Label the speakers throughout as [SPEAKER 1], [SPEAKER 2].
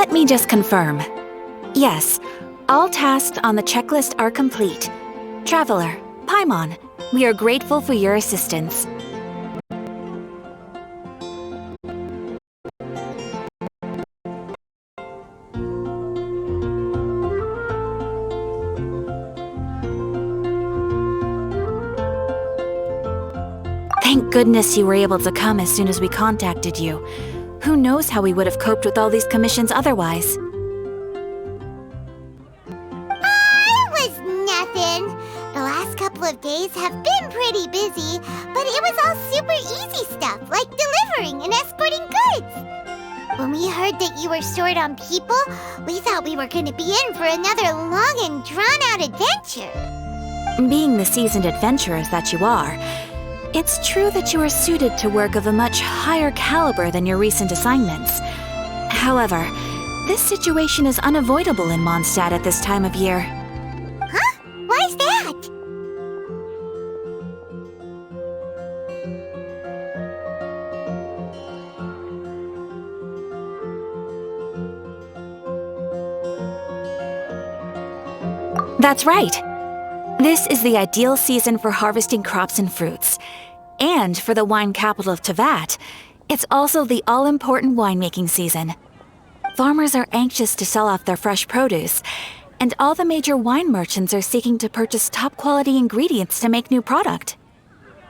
[SPEAKER 1] Let me just confirm. Yes, all tasks on the checklist are complete. Traveler, Paimon, we are grateful for your assistance. Thank goodness you were able to come as soon as we contacted you. Who knows how we would have coped with all these commissions otherwise?
[SPEAKER 2] It was nothing. The last couple of days have been pretty busy, but it was all super easy stuff, like delivering and escorting goods. When we heard that you were short on people, we thought we were going to be in for another long and drawn-out adventure.
[SPEAKER 1] Being the seasoned adventurers that you are, it's true that you are suited to work of a much higher caliber than your recent assignments. However, this situation is unavoidable in Mondstadt at this time of year.
[SPEAKER 2] Huh? Why's that?
[SPEAKER 1] That's right. This is the ideal season for harvesting crops and fruits. And for the wine capital of Teyvat, it's also the all-important winemaking season. Farmers are anxious to sell off their fresh produce, and all the major wine merchants are seeking to purchase top-quality ingredients to make new product.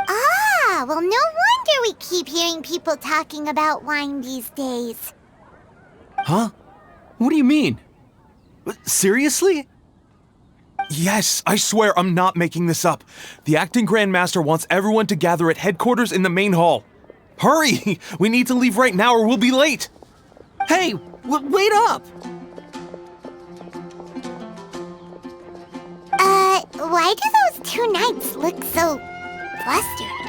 [SPEAKER 2] Ah, well, no wonder we keep hearing people talking about wine these days.
[SPEAKER 3] Huh? What do you mean? Seriously? Yes, I swear I'm not making this up. The acting Grand Master wants everyone to gather at headquarters in the main hall. Hurry! We need to leave right now or we'll be late!
[SPEAKER 4] Hey, wait up!
[SPEAKER 2] Why do those two knights look so flustered?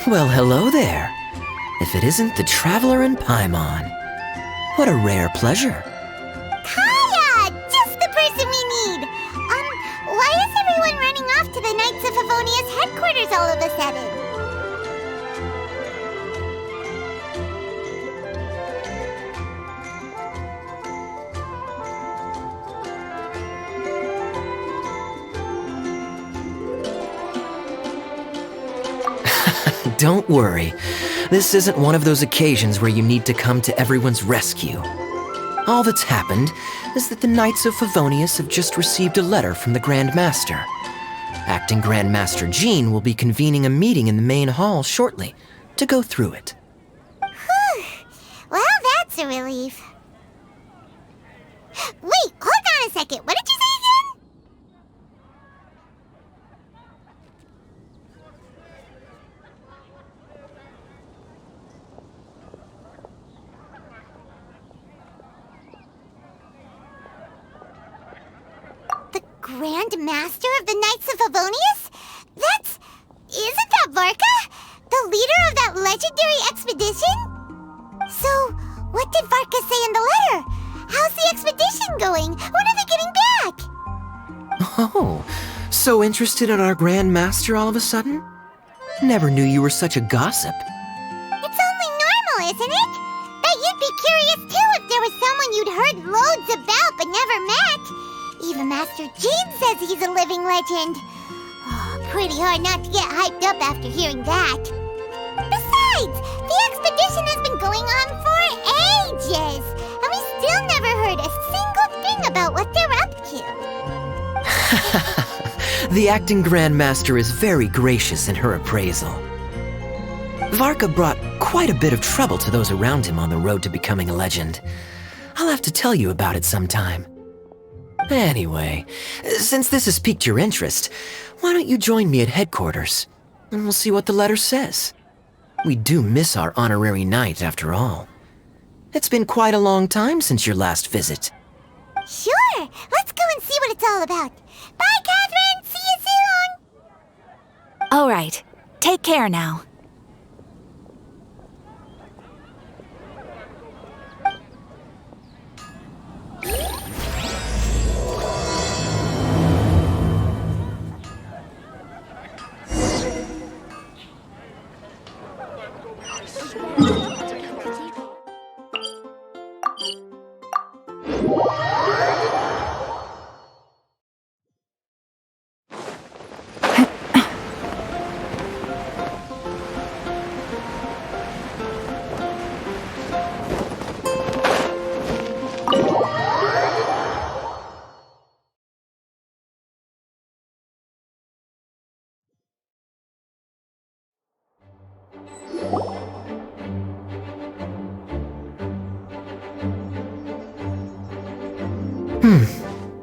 [SPEAKER 4] Well, hello there. If it isn't the Traveler and Paimon. What a rare pleasure.
[SPEAKER 2] Just the person we need! Why is everyone running off to the Knights of Favonia's headquarters all of a sudden?
[SPEAKER 4] Don't worry. This isn't one of those occasions where you need to come to everyone's rescue. All that's happened is that the Knights of Favonius have just received a letter from the Grand Master. Acting Grand Master Jean will be convening a meeting in the main hall shortly to go through it.
[SPEAKER 2] Whew. Well, that's a relief. Wait, hold on a second. What did you say again? Grand Master of the Knights of Favonius? Isn't that Varka? The leader of that legendary expedition? So, what did Varka say in the letter? How's the expedition going? When are they getting back?
[SPEAKER 4] Oh, so interested in our Grand Master all of a sudden? Never knew you were such a gossip.
[SPEAKER 2] It's only normal, isn't it? Bet you'd be curious too if there was someone you'd heard loads about but never met. Even Master Jean says he's a living legend. Oh, pretty hard not to get hyped up after hearing that. Besides, the expedition has been going on for ages, and we still never heard a single thing about what they're up to.
[SPEAKER 4] The acting Grand Master is very gracious in her appraisal. Varka brought quite a bit of trouble to those around him on the road to becoming a legend. I'll have to tell you about it sometime. Anyway, since this has piqued your interest, why don't you join me at headquarters, and we'll see what the letter says. We do miss our honorary knight, after all. It's been quite a long time since your last visit.
[SPEAKER 2] Sure, let's go and see what it's all about. Bye, Catherine! See you soon!
[SPEAKER 1] All right, take care now.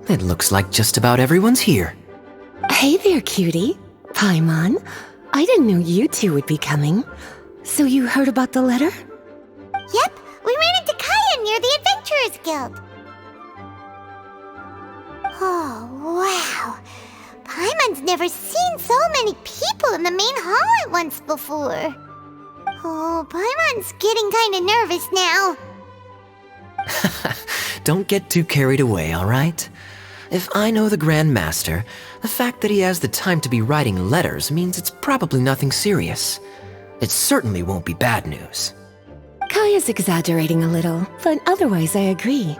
[SPEAKER 4] It looks like just about everyone's here.
[SPEAKER 5] Hey there, cutie. Paimon. I didn't know you two would be coming. So you heard about the letter?
[SPEAKER 2] Yep, we ran into Kaya near the Adventurers Guild. Oh, wow. Paimon's never seen so many people in the main hall at once before. Oh, Paimon's getting kinda nervous now.
[SPEAKER 4] Don't get too carried away, all right? If I know the Grand Master, the fact that he has the time to be writing letters means it's probably nothing serious. It certainly won't be bad news.
[SPEAKER 5] Kaya's exaggerating a little, but otherwise I agree.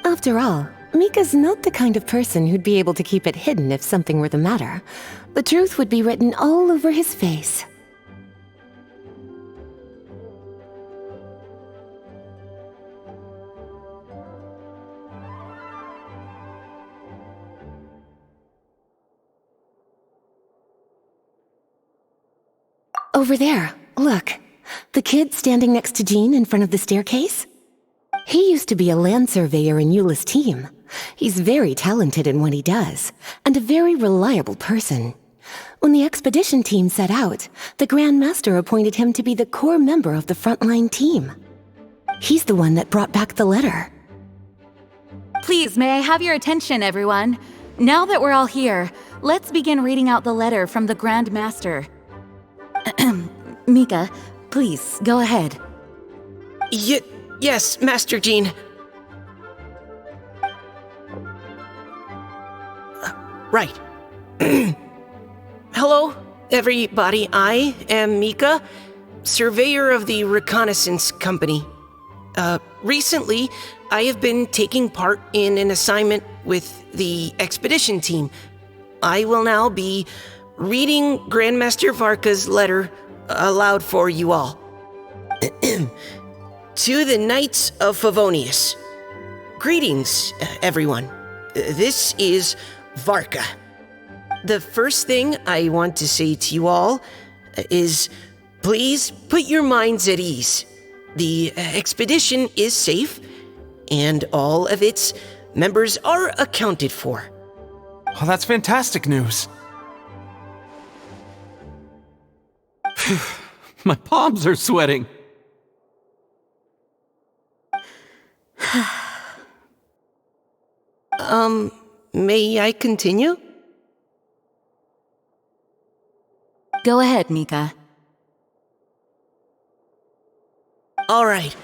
[SPEAKER 5] After all, Mika's not the kind of person who'd be able to keep it hidden if something were the matter. The truth would be written all over his face. Over there, look. The kid standing next to Jean in front of the staircase? He used to be a land surveyor in Eula's team. He's very talented in what he does, and a very reliable person. When the expedition team set out, the Grand Master appointed him to be the core member of the frontline team. He's the one that brought back the letter.
[SPEAKER 1] Please, may I have your attention, everyone? Now that we're all here, let's begin reading out the letter from the Grand Master. Mika, please, go ahead.
[SPEAKER 6] Yes, Master Jean. Right. Hello, everybody. I am Mika, surveyor of the Reconnaissance Company. Recently, I have been taking part in an assignment with the expedition team. I will now be reading Grandmaster Varka's letter aloud for you all. To the Knights of Favonius. Greetings, everyone. This is Varka. The first thing I want to say to you all is, please put your minds at ease. The expedition is safe, and all of its members are accounted for.
[SPEAKER 3] Oh, that's fantastic news. My palms are sweating.
[SPEAKER 6] May I continue?
[SPEAKER 1] Go ahead, Mika.
[SPEAKER 6] All right.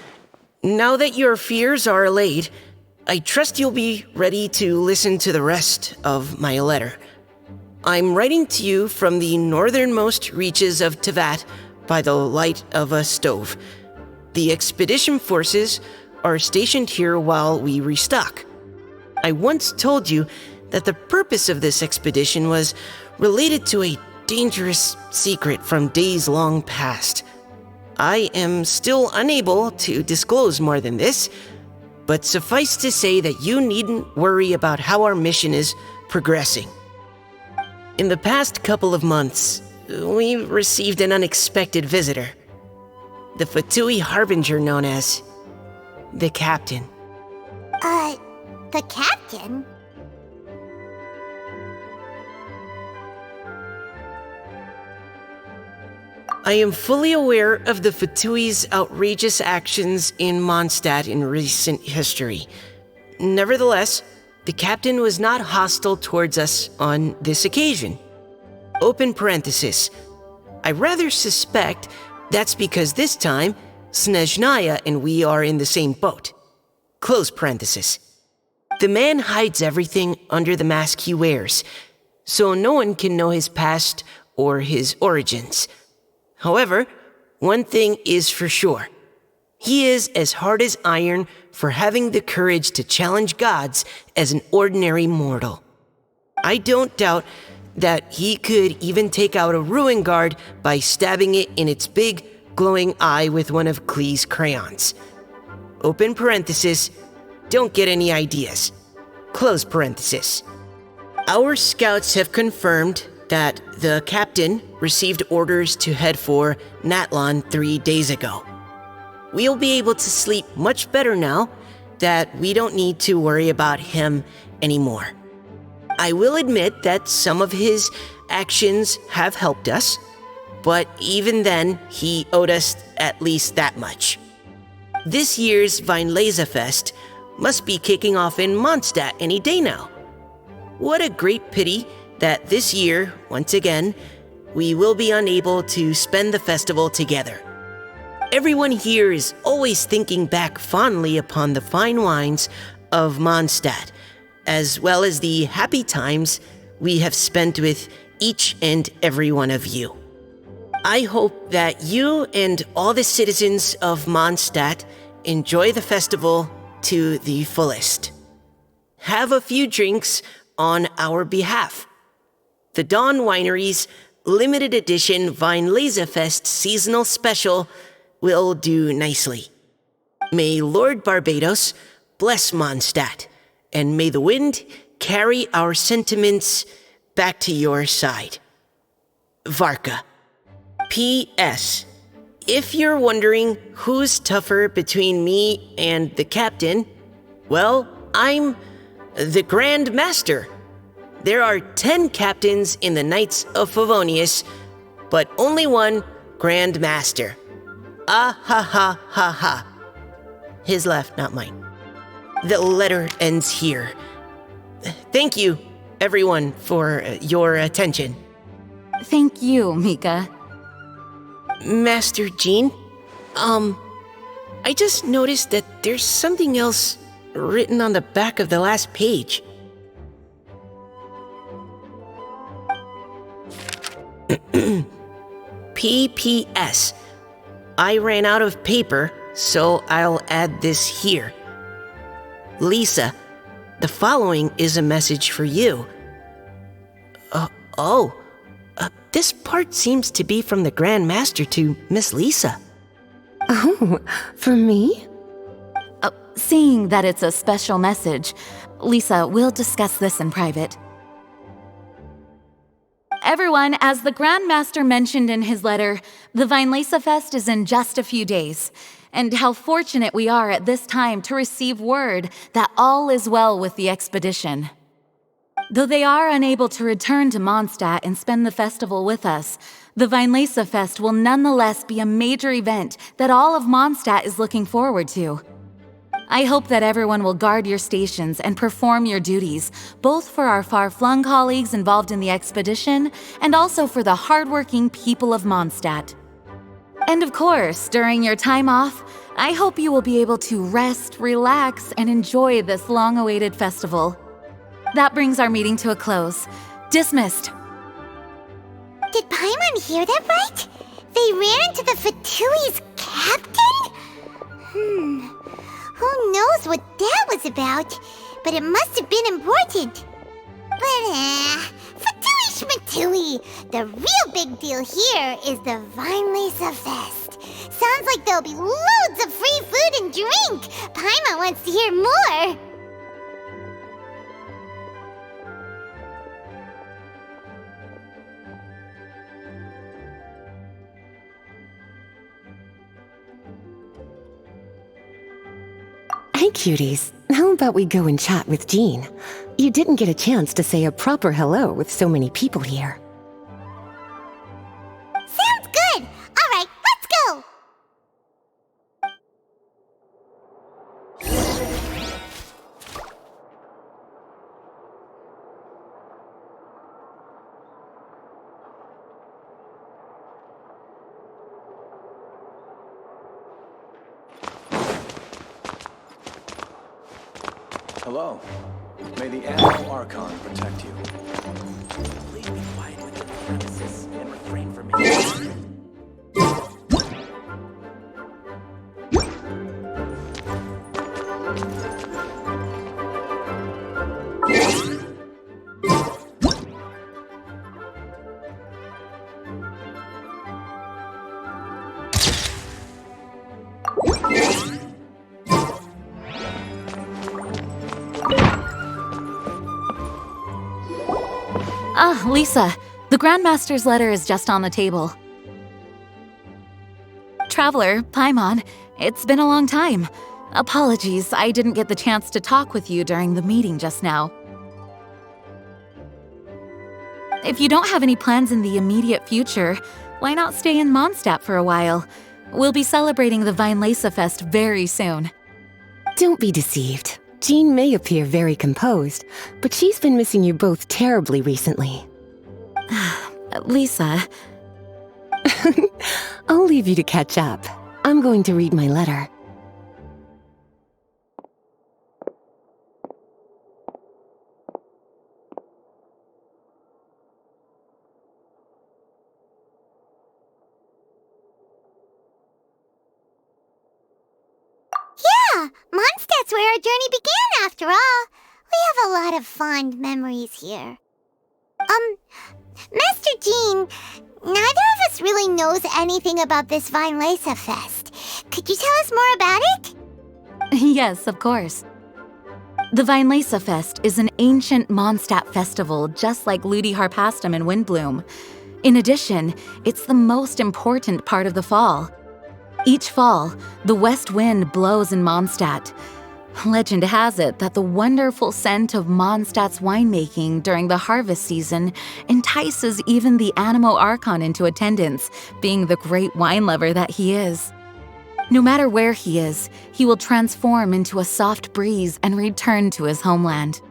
[SPEAKER 6] Now that your fears are allayed, I trust you'll be ready to listen to the rest of my letter. I'm writing to you from the northernmost reaches of Tevat by the light of a stove. The expedition forces are stationed here while we restock. I once told you that the purpose of this expedition was related to a dangerous secret from days long past. I am still unable to disclose more than this, but suffice to say that you needn't worry about how our mission is progressing. In the past couple of months, we received an unexpected visitor. The Fatui Harbinger known as the Captain.
[SPEAKER 2] The Captain?
[SPEAKER 6] I am fully aware of the Fatui's outrageous actions in Mondstadt in recent history. Nevertheless, the Captain was not hostile towards us on this occasion. Open parenthesis. I rather suspect that's because this time, Snezhnaya and we are in the same boat. Close parenthesis. The man hides everything under the mask he wears, so no one can know his past or his origins. However, one thing is for sure. He is as hard as iron for having the courage to challenge gods as an ordinary mortal. I don't doubt that he could even take out a ruin guard by stabbing it in its big, glowing eye with one of Klee's crayons. Open parenthesis, don't get any ideas. Close parenthesis. Our scouts have confirmed that the captain received orders to head for Natlon 3 days ago. We'll be able to sleep much better now that we don't need to worry about him anymore. I will admit that some of his actions have helped us, but even then, he owed us at least that much. This year's Weinlese Fest must be kicking off in Mondstadt any day now. What a great pity that this year, once again, we will be unable to spend the festival together. Everyone here is always thinking back fondly upon the fine wines of Mondstadt, as well as the happy times we have spent with each and every one of you. I hope that you and all the citizens of Mondstadt enjoy the festival to the fullest. Have a few drinks on our behalf. The Dawn Winery's limited edition Weinlese Fest seasonal special will do nicely. May Lord Barbados bless Mondstadt, and may the wind carry our sentiments back to your side. Varka. P.S. If you're wondering who's tougher between me and the captain, well, I'm the Grand Master. There are 10 captains in the Knights of Favonius, but only one Grand Master. Ah ha ha ha ha. His laugh, not mine. The letter ends here. Thank you, everyone, for your attention.
[SPEAKER 1] Thank you, Mika.
[SPEAKER 6] Master Jean, I just noticed that there's something else written on the back of the last page. P.P.S. I ran out of paper, so I'll add this here. Lisa, the following is a message for you. This part seems to be from the Grand Master to Miss Lisa.
[SPEAKER 5] Oh, for me?
[SPEAKER 1] Seeing that it's a special message, Lisa, we'll discuss this in private. Everyone, as the Grand Master mentioned in his letter, the Weinlese Fest is in just a few days, and how fortunate we are at this time to receive word that all is well with the expedition. Though they are unable to return to Mondstadt and spend the festival with us, the Weinlese Fest will nonetheless be a major event that all of Mondstadt is looking forward to. I hope that everyone will guard your stations and perform your duties, both for our far-flung colleagues involved in the expedition and also for the hardworking people of Mondstadt. And of course, during your time off, I hope you will be able to rest, relax, and enjoy this long-awaited festival. That brings our meeting to a close. Dismissed.
[SPEAKER 2] Did Paimon hear that right? They ran into the Fatui's captain? Who knows what that was about? But it must have been important. But Fatui Schmatui! The real big deal here is the Weinlese Fest. Sounds like there'll be loads of free food and drink. Paimon wants to hear more.
[SPEAKER 5] Hey, cuties. How about we go and chat with Jean? You didn't get a chance to say a proper hello with so many people here.
[SPEAKER 2] Sounds good! Alright, let's go!
[SPEAKER 7] Hello. May the Animal Archon protect you.
[SPEAKER 4] Please be quiet with the premises and refrain from it.
[SPEAKER 1] Lisa, The Grandmaster's letter is just on the table. Traveler, Paimon, it's been a long time. Apologies, I didn't get the chance to talk with you during the meeting just now. If you don't have any plans in the immediate future, why not stay in Mondstadt for a while? We'll be celebrating the Weinlese Fest very soon.
[SPEAKER 5] Don't be deceived. Jean may appear very composed, but she's been missing you both terribly recently.
[SPEAKER 1] Lisa,
[SPEAKER 5] I'll leave you to catch up. I'm going to read my letter.
[SPEAKER 2] Yeah, Mondstadt's where our journey began after all. We have a lot of fond memories here. Master Jean, neither of us really knows anything about this Weinlese Fest. Could you tell us more about it?
[SPEAKER 1] yes, of course. The Weinlese Fest is an ancient Mondstadt festival just like Ludi Harpastum and Windbloom. In addition, it's the most important part of the fall. Each fall, the west wind blows in Mondstadt. Legend has it that the wonderful scent of Mondstadt's winemaking during the harvest season entices even the Animo Archon into attendance, being the great wine lover that he is. No matter where he is, he will transform into a soft breeze and return to his homeland.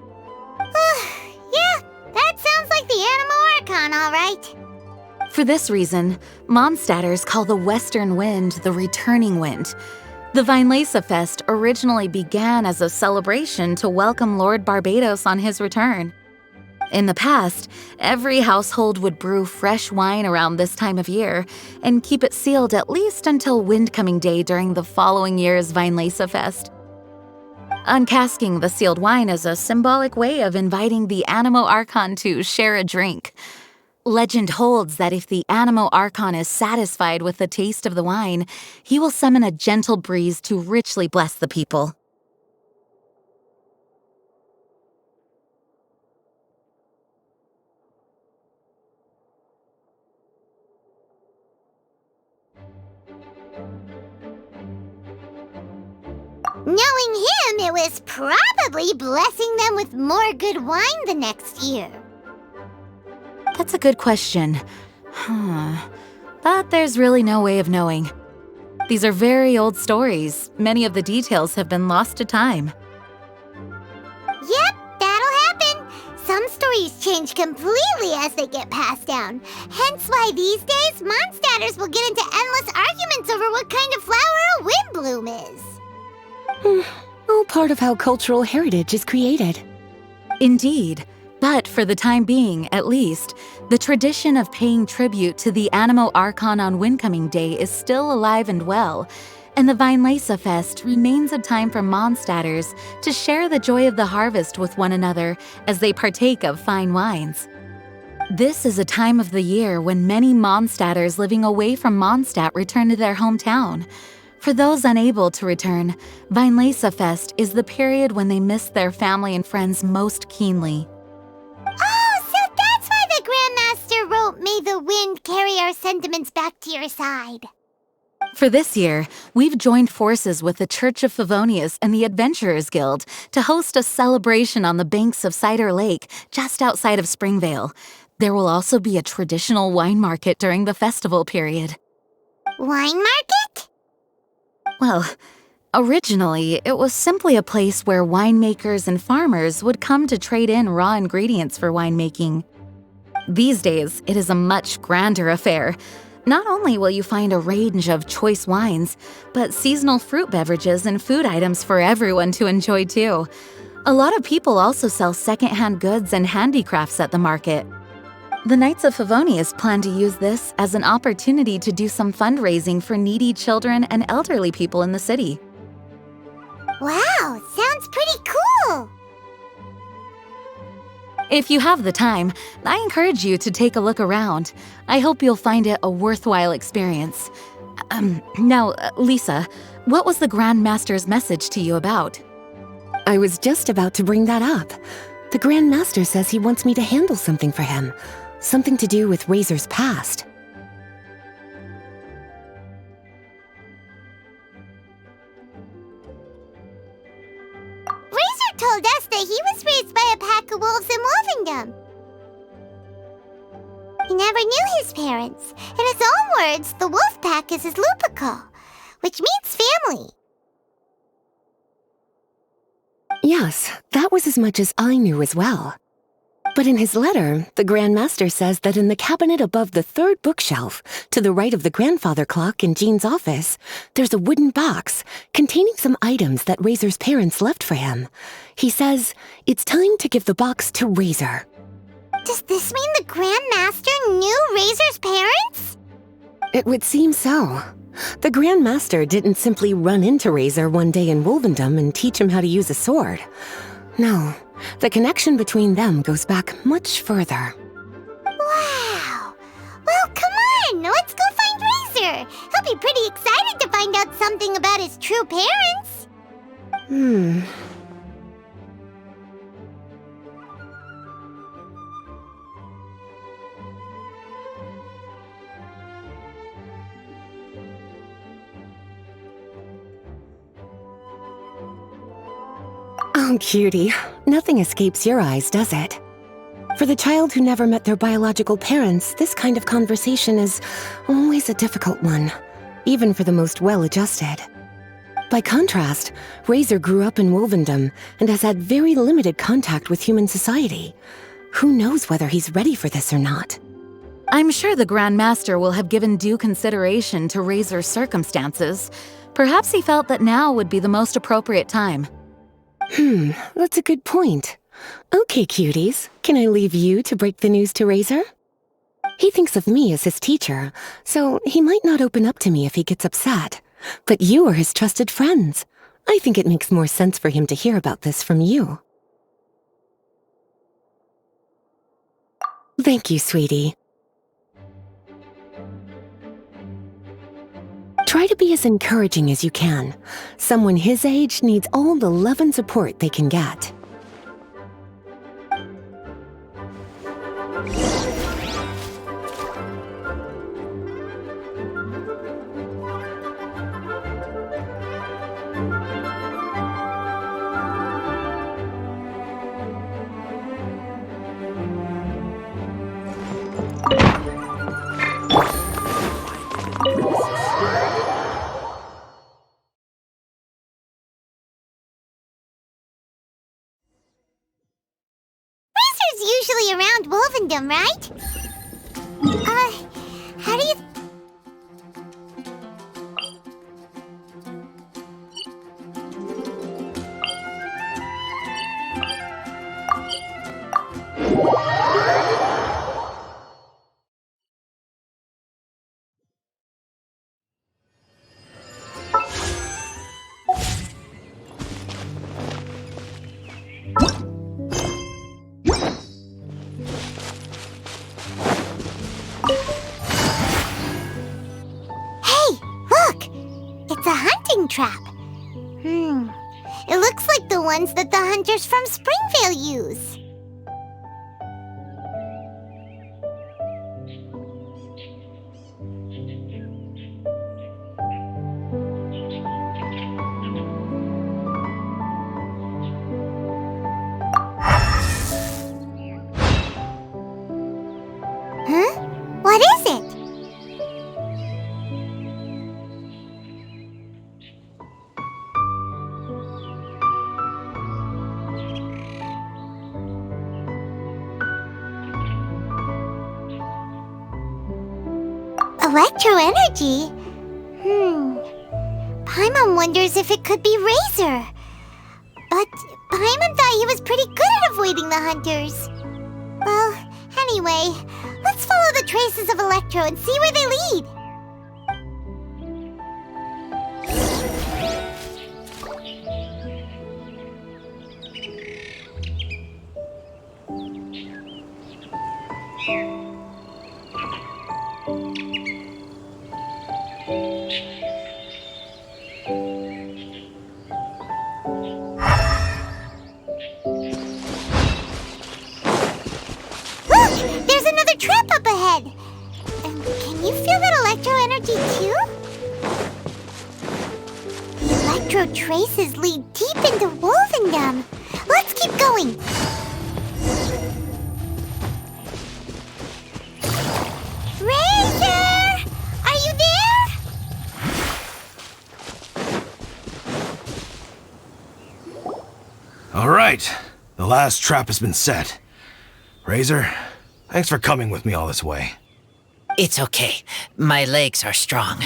[SPEAKER 2] Yeah, that sounds like the Animo Archon, all right.
[SPEAKER 1] For this reason, Mondstadters call the western wind the returning wind. The Weinlese Fest originally began as a celebration to welcome Lord Barbados on his return. In the past, every household would brew fresh wine around this time of year and keep it sealed at least until Windcoming Day during the following year's Weinlese Fest. Uncasking the sealed wine is a symbolic way of inviting the Animo Archon to share a drink. Legend holds that if the Animo Archon is satisfied with the taste of the wine, he will summon a gentle breeze to richly bless the people.
[SPEAKER 2] Knowing him, it was probably blessing them with more good wine the next year.
[SPEAKER 1] That's a good question. But there's really no way of knowing. These are very old stories. Many of the details have been lost to time.
[SPEAKER 2] Yep, that'll happen. Some stories change completely as they get passed down. Hence why these days, Mondstadters will get into endless arguments over what kind of flower a windbloom is.
[SPEAKER 5] All part of how cultural heritage is created.
[SPEAKER 1] Indeed. But for the time being, at least, the tradition of paying tribute to the Animo Archon on Windcoming Day is still alive and well, and the Weinlese Fest remains a time for Mondstadters to share the joy of the harvest with one another as they partake of fine wines. This is a time of the year when many Mondstadters living away from Mondstadt return to their hometown. For those unable to return, Weinlese Fest is the period when they miss their family and friends most keenly.
[SPEAKER 2] Oh, so that's why the Grandmaster wrote, "May the wind carry our sentiments back to your side."
[SPEAKER 1] For this year, we've joined forces with the Church of Favonius and the Adventurers Guild to host a celebration on the banks of Cider Lake, just outside of Springvale. There will also be a traditional wine market during the festival period.
[SPEAKER 2] Wine market?
[SPEAKER 1] Well, originally, it was simply a place where winemakers and farmers would come to trade in raw ingredients for winemaking. These days, it is a much grander affair. Not only will you find a range of choice wines, but seasonal fruit beverages and food items for everyone to enjoy too. A lot of people also sell secondhand goods and handicrafts at the market. The Knights of Favonius plan to use this as an opportunity to do some fundraising for needy children and elderly people in the city.
[SPEAKER 2] Wow, sounds pretty cool.
[SPEAKER 1] If you have the time, I encourage you to take a look around. I hope you'll find it a worthwhile experience. Now, Lisa, what was the Grand Master's message to you about?
[SPEAKER 5] I was just about to bring that up. The Grand Master says he wants me to handle something for him. something to do with Razor's past.
[SPEAKER 2] Razor told us that he was raised by a pack of wolves in Wolvendom. He never knew his parents. In his own words, the wolf pack is his lupical, which means family.
[SPEAKER 5] Yes, that was as much as I knew as well. But in his letter, the Grand Master says that in the cabinet above the third bookshelf, to the right of the grandfather clock in Jean's office, there's a wooden box containing some items that Razor's parents left for him. He says it's time to give the box to Razor.
[SPEAKER 2] Does this mean the Grand Master knew Razor's parents?
[SPEAKER 5] It would seem so. The Grand Master didn't simply run into Razor one day in Wolvendom and teach him how to use a sword. No, the connection between them goes back much further.
[SPEAKER 2] Wow! Well, come on! Let's go find Razor! He'll be pretty excited to find out something about his true parents!
[SPEAKER 5] Oh, cutie. Nothing escapes your eyes, does it? For the child who never met their biological parents, this kind of conversation is always a difficult one, even for the most well-adjusted. By contrast, Razor grew up in Wolvendom and has had very limited contact with human society. Who knows whether he's ready for this or not?
[SPEAKER 8] I'm sure the Grand Master will have given due consideration to Razor's circumstances. Perhaps he felt that now would be the most appropriate time.
[SPEAKER 5] That's a good point. Okay, cuties, can I leave you to break the news to Razor? He thinks of me as his teacher, so he might not open up to me if he gets upset. But you are his trusted friends. I think it makes more sense for him to hear about this from you. Thank you, sweetie. Try to be as encouraging as you can. Someone his age needs all the love and support they can get.
[SPEAKER 2] Usually around Wolvendom, right? How do you... trap. It looks like the ones that the hunters from Springvale use. Huh? What is it? Electro energy? Paimon wonders if it could be Razor. But Paimon thought he was pretty good at avoiding the hunters. Well, anyway, let's follow the traces of Electro and see where they lead. Look! There's another trap ancestral traces lead deep into Wolvendom. Let's keep going. Razor! Are you there?
[SPEAKER 9] All right, the last trap has been set. Razor, thanks for coming with me all this way.
[SPEAKER 4] It's okay. My legs are strong.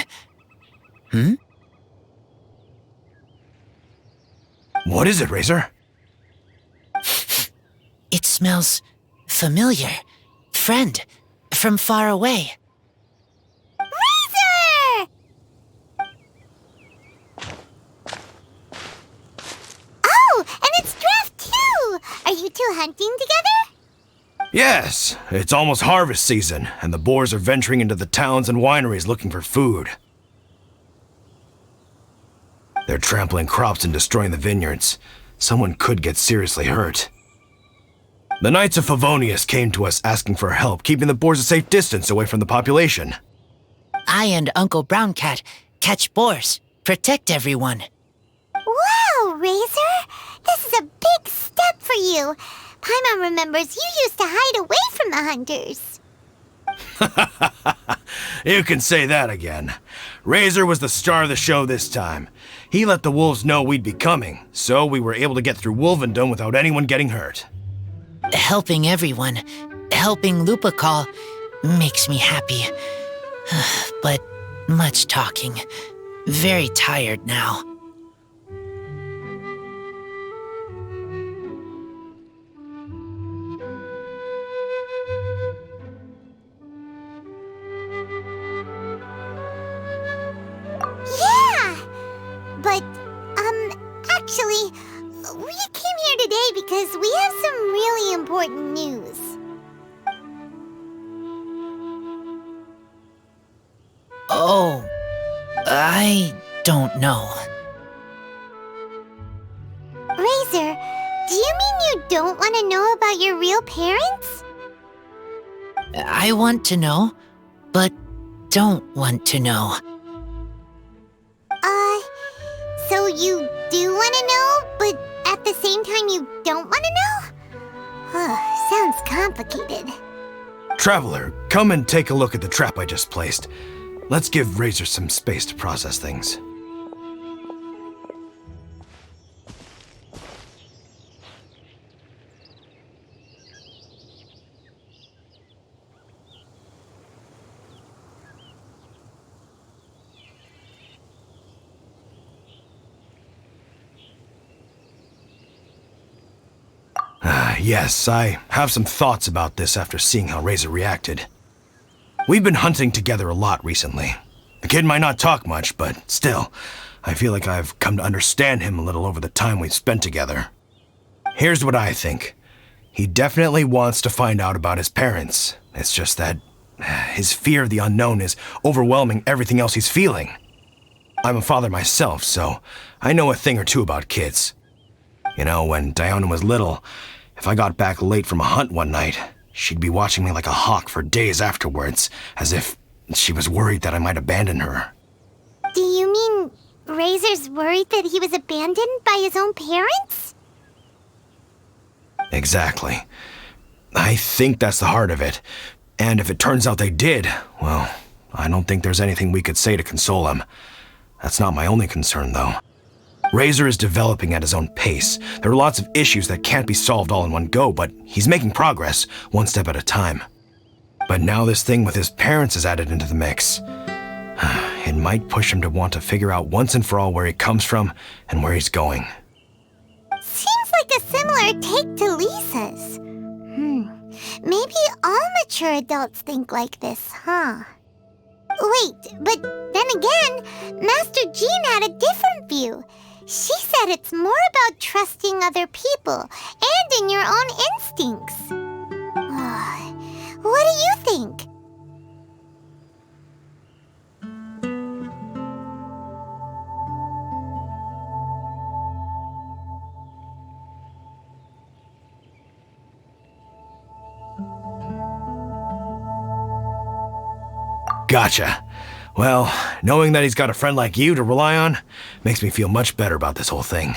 [SPEAKER 9] What is it, Razor?
[SPEAKER 4] It smells familiar. Friend, from far away.
[SPEAKER 2] Razor! Oh, and it's Draft too! Are you two hunting together?
[SPEAKER 9] Yes, it's almost harvest season, and the boars are venturing into the towns and wineries looking for food. They're trampling crops and destroying the vineyards. Someone could get seriously hurt. The Knights of Favonius came to us asking for help keeping the boars a safe distance away from the population.
[SPEAKER 4] I and Uncle Brown Cat catch boars, protect everyone.
[SPEAKER 2] Wow, Razor! This is a big step for you. Paimon remembers you used to hide away from the hunters.
[SPEAKER 9] You can say that again. Razor was the star of the show this time. He let the wolves know we'd be coming, so we were able to get through Wolvendom without anyone getting hurt.
[SPEAKER 4] Helping everyone, helping Lupical, makes me happy. But much talking. Very tired now.
[SPEAKER 2] Yeah! But, actually, we came here today because we have some really important news.
[SPEAKER 4] Oh, I don't know.
[SPEAKER 2] Razor, do you mean you don't want to know about your real parents?
[SPEAKER 4] I want to know, but don't want to know.
[SPEAKER 2] So you do want to know, but at the same time you don't want to know? Sounds complicated.
[SPEAKER 9] Traveler, come and take a look at the trap I just placed. Let's give Razor some space to process things. Yes, I have some thoughts about this after seeing how Razor reacted. We've been hunting together a lot recently. The kid might not talk much, but still, I feel like I've come to understand him a little over the time we've spent together. Here's what I think. He definitely wants to find out about his parents. It's just that his fear of the unknown is overwhelming everything else he's feeling. I'm a father myself, so I know a thing or two about kids. You know, when Diana was little, if I got back late from a hunt one night, she'd be watching me like a hawk for days afterwards, as if she was worried that I might abandon her.
[SPEAKER 2] Do you mean Razor's worried that he was abandoned by his own parents?
[SPEAKER 9] Exactly. I think that's the heart of it. And if it turns out they did, well, I don't think there's anything we could say to console him. That's not my only concern, though. Razor is developing at his own pace. There are lots of issues that can't be solved all in one go, but he's making progress, one step at a time. But now this thing with his parents is added into the mix. It might push him to want to figure out once and for all where he comes from and where he's going.
[SPEAKER 2] Seems like a similar take to Lisa's. Maybe all mature adults think like this, huh? Wait, but then again, Master Jean had a different view. She said it's more about trusting other people and in your own instincts. What do you think?
[SPEAKER 9] Gotcha. Well, knowing that he's got a friend like you to rely on makes me feel much better about this whole thing.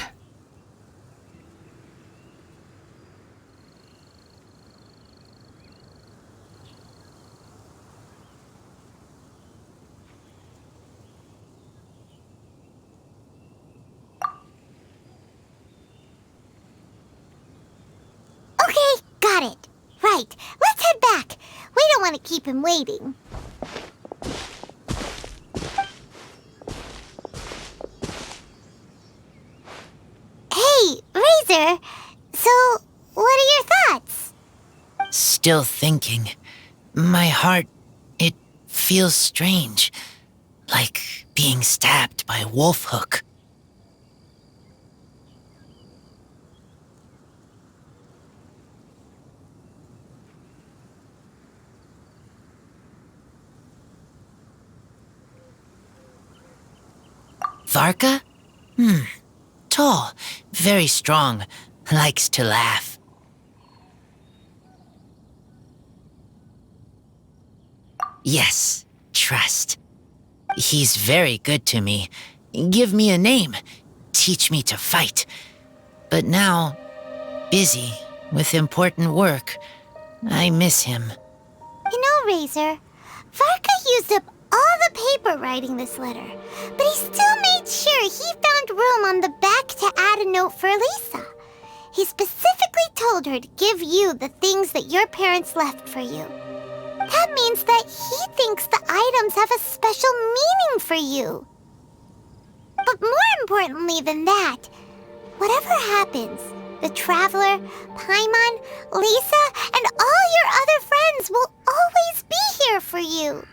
[SPEAKER 2] Okay, got it. Right, let's head back. We don't want to keep him waiting. Hey, Razor. So, what are your thoughts?
[SPEAKER 10] Still thinking. My heart, it feels strange. Like being stabbed by a wolf hook. Varka? Tall, very strong, likes to laugh. Yes, trust. He's very good to me. Give me a name, teach me to fight. But now, busy with important work, I miss him.
[SPEAKER 2] You know, Razor, Varka used up all the paper writing this letter, but he still made sure he found room on the back to add a note for Lisa. He specifically told her to give you the things that your parents left for you. That means that he thinks the items have a special meaning for you. But more importantly than that, whatever happens, the Traveler, Paimon, Lisa, and all your other friends will always be here for you.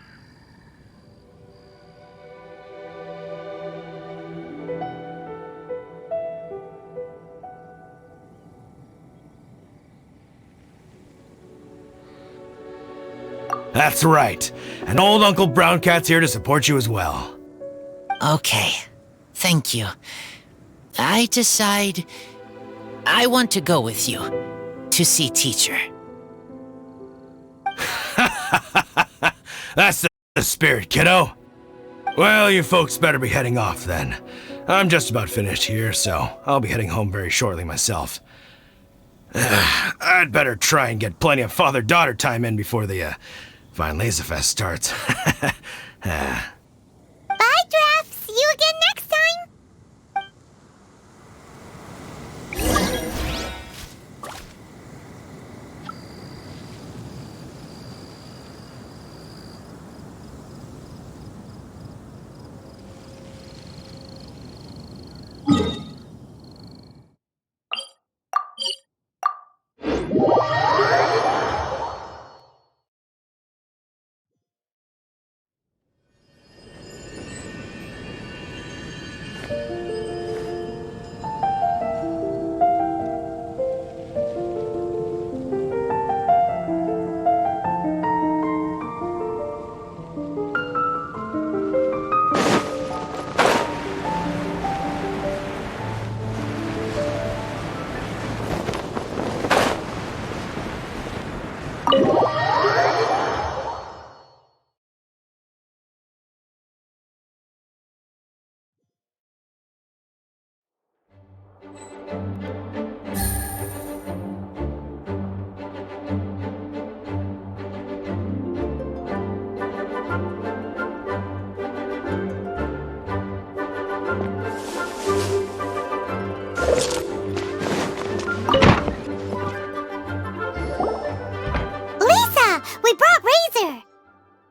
[SPEAKER 9] That's right. And old Uncle Brown Cat's here to support you as well.
[SPEAKER 10] Okay, thank you. I decide I want to go with you to see teacher.
[SPEAKER 9] That's the spirit, kiddo. Well, you folks better be heading off then. I'm just about finished here, so I'll be heading home very shortly myself. I'd better try and get plenty of father-daughter time in before the Fine Laserfest starts.
[SPEAKER 2] Bye, Draf. See you again next time.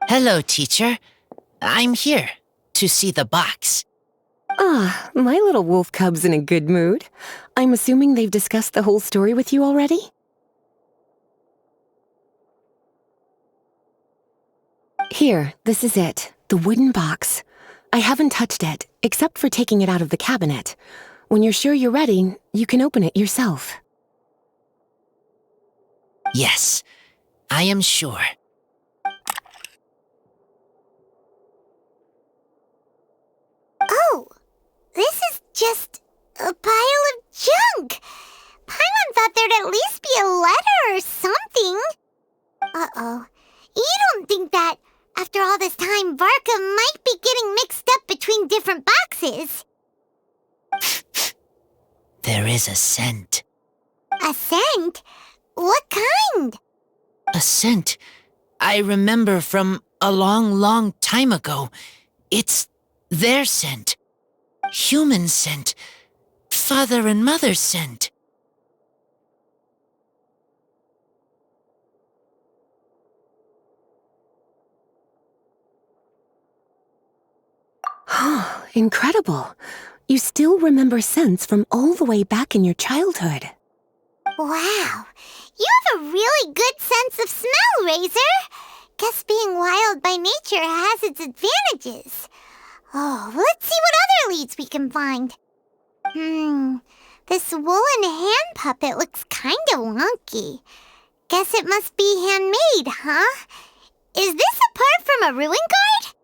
[SPEAKER 10] Hello, teacher. I'm here to see the box.
[SPEAKER 5] Ah, my little wolf cub's in a good mood. I'm assuming they've discussed the whole story with you already? Here, this is it. The wooden box. I haven't touched it, except for taking it out of the cabinet. When you're sure you're ready, you can open it yourself.
[SPEAKER 10] Yes, I am sure.
[SPEAKER 2] Oh, this is just a pile of junk. Paimon thought there'd at least be a letter or something. Uh-oh. You don't think that, after all this time Varka might be getting mixed up between different boxes.
[SPEAKER 10] There is a scent.
[SPEAKER 2] A scent? What kind?
[SPEAKER 10] A scent I remember from a long, long time ago. It's their scent. Human scent. Father and mother scent.
[SPEAKER 5] Incredible. You still remember scents from all the way back in your childhood.
[SPEAKER 2] Wow. You have a really good sense of smell, Razor. Guess being wild by nature has its advantages. Oh, let's see what other leads we can find. This woolen hand puppet looks kinda wonky. Guess it must be handmade, huh? Is this a part from a ruin guard?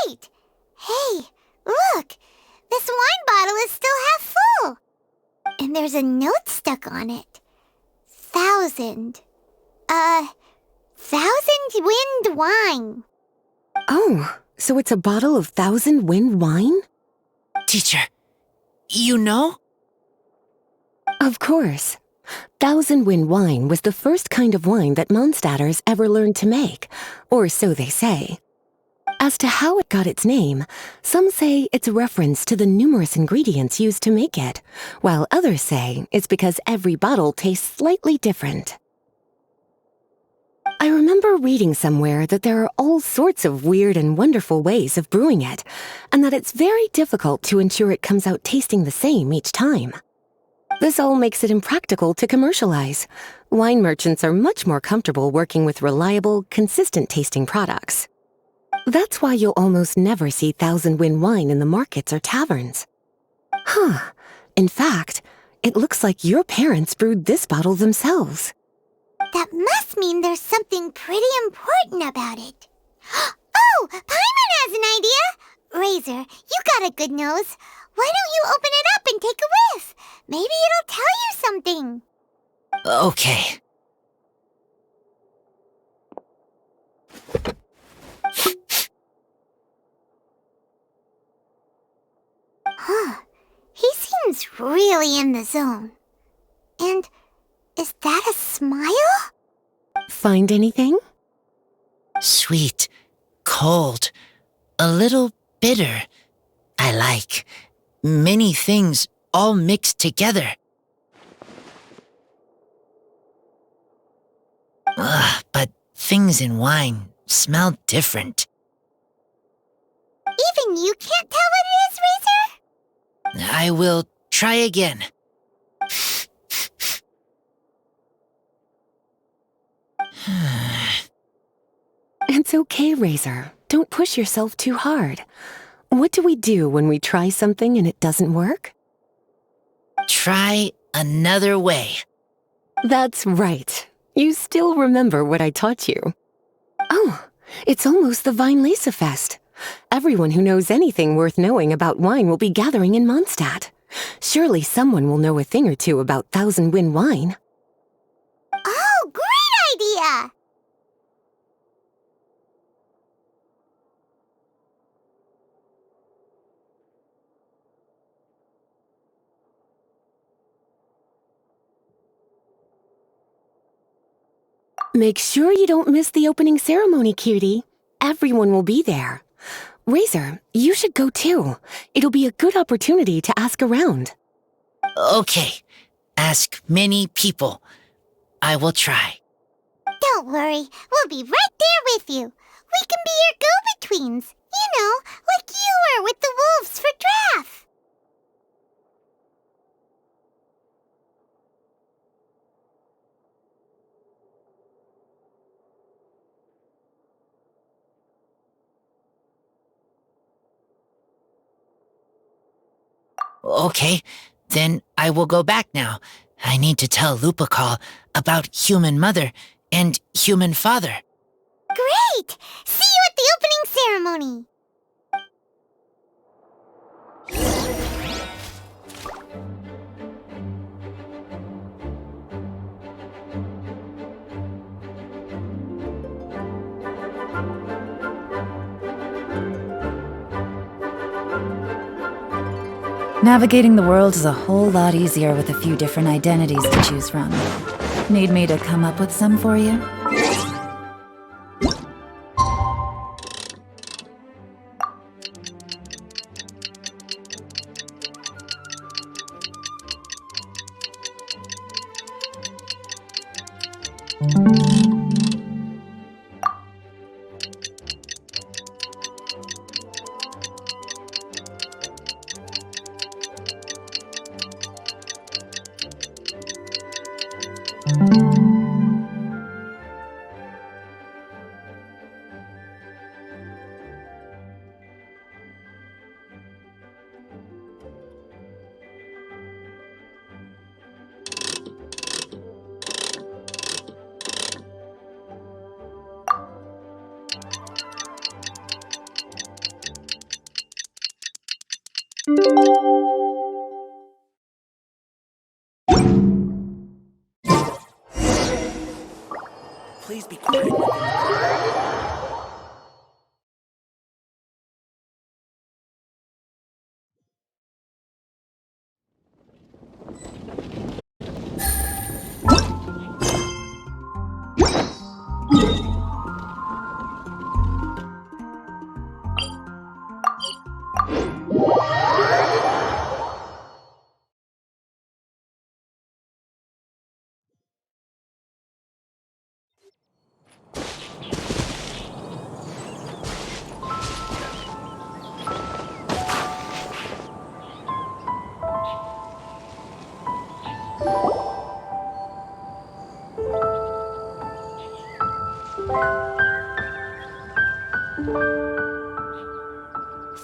[SPEAKER 2] Wait! Hey, look! This wine bottle is still half full. And there's a note stuck on it. 1,000 wind wine.
[SPEAKER 5] Oh, so it's a bottle of 1,000 wind wine?
[SPEAKER 10] Teacher, you know?
[SPEAKER 5] Of course. 1,000 wind wine was the first kind of wine that Mondstadters ever learned to make, or so they say. As to how it got its name, some say it's a reference to the numerous ingredients used to make it, while others say it's because every bottle tastes slightly different. I remember reading somewhere that there are all sorts of weird and wonderful ways of brewing it, and that it's very difficult to ensure it comes out tasting the same each time. This all makes it impractical to commercialize. Wine merchants are much more comfortable working with reliable, consistent-tasting products. That's why you'll almost never see 1,000 wind wine in the markets or taverns. In fact, it looks like your parents brewed this bottle themselves.
[SPEAKER 2] That must mean there's something pretty important about it. Oh, Paimon has an idea! Razor, you got a good nose. Why don't you open it up and take a whiff? Maybe it'll tell you something.
[SPEAKER 10] Okay.
[SPEAKER 2] He seems really in the zone. And is that a smile?
[SPEAKER 5] Find anything?
[SPEAKER 10] Sweet, cold, a little bitter. I like many things all mixed together. But things in wine smell different.
[SPEAKER 2] Even you can't tell what it is, Razor?
[SPEAKER 10] I will try again.
[SPEAKER 5] It's okay, Razor. Don't push yourself too hard. What do we do when we try something and it doesn't work?
[SPEAKER 10] Try another way.
[SPEAKER 5] That's right. You still remember what I taught you. Oh, it's almost the Weinlese Fest. Everyone who knows anything worth knowing about wine will be gathering in Mondstadt. Surely someone will know a thing or two about 1,000 wind wine.
[SPEAKER 2] Oh, great idea!
[SPEAKER 5] Make sure you don't miss the opening ceremony, cutie. Everyone will be there. Razor, you should go too. It'll be a good opportunity to ask around.
[SPEAKER 10] Okay. Ask many people. I will try.
[SPEAKER 2] Don't worry, we'll be right there with you. We can be your go-betweens. You know, like you were with the wolves for Draff.
[SPEAKER 10] Okay, then I will go back now. I need to tell Lupacall about human mother and human father.
[SPEAKER 2] Great! See you at the opening ceremony.
[SPEAKER 8] Navigating the world is a whole lot easier with a few different identities to choose from. Need me to come up with some for you?
[SPEAKER 4] Please be quiet.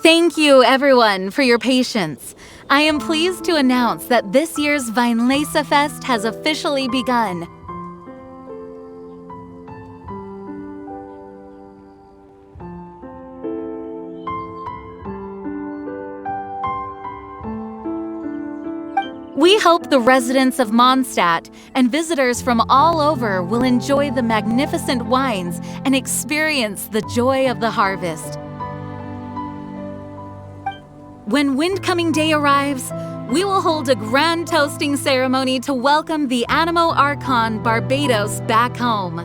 [SPEAKER 8] Thank you, everyone, for your patience. I am pleased to announce that this year's Weinlese Fest has officially begun. We hope the residents of Mondstadt and visitors from all over will enjoy the magnificent wines and experience the joy of the harvest. When Windcoming Day arrives, we will hold a grand toasting ceremony to welcome the Animo Archon Barbados back home.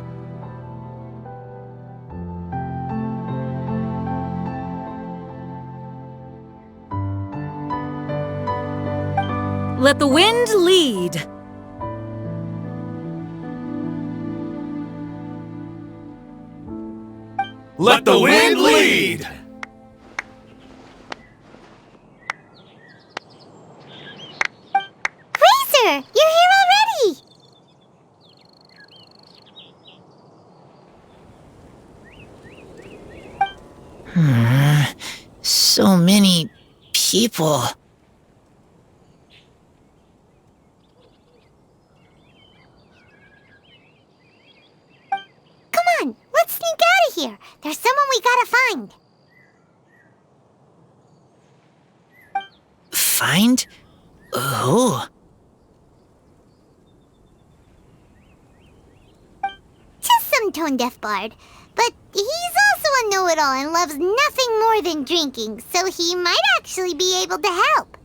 [SPEAKER 8] Let the wind lead.
[SPEAKER 3] Let the wind lead!
[SPEAKER 2] Razor, you're here already!
[SPEAKER 10] So many people.
[SPEAKER 2] Come on, let's sneak out of here. There's someone we gotta find.
[SPEAKER 10] Find? Who?
[SPEAKER 2] Just some tone-deaf bard. But he's also a know-it-all and loves nothing more than drinking, so he might actually be able to help.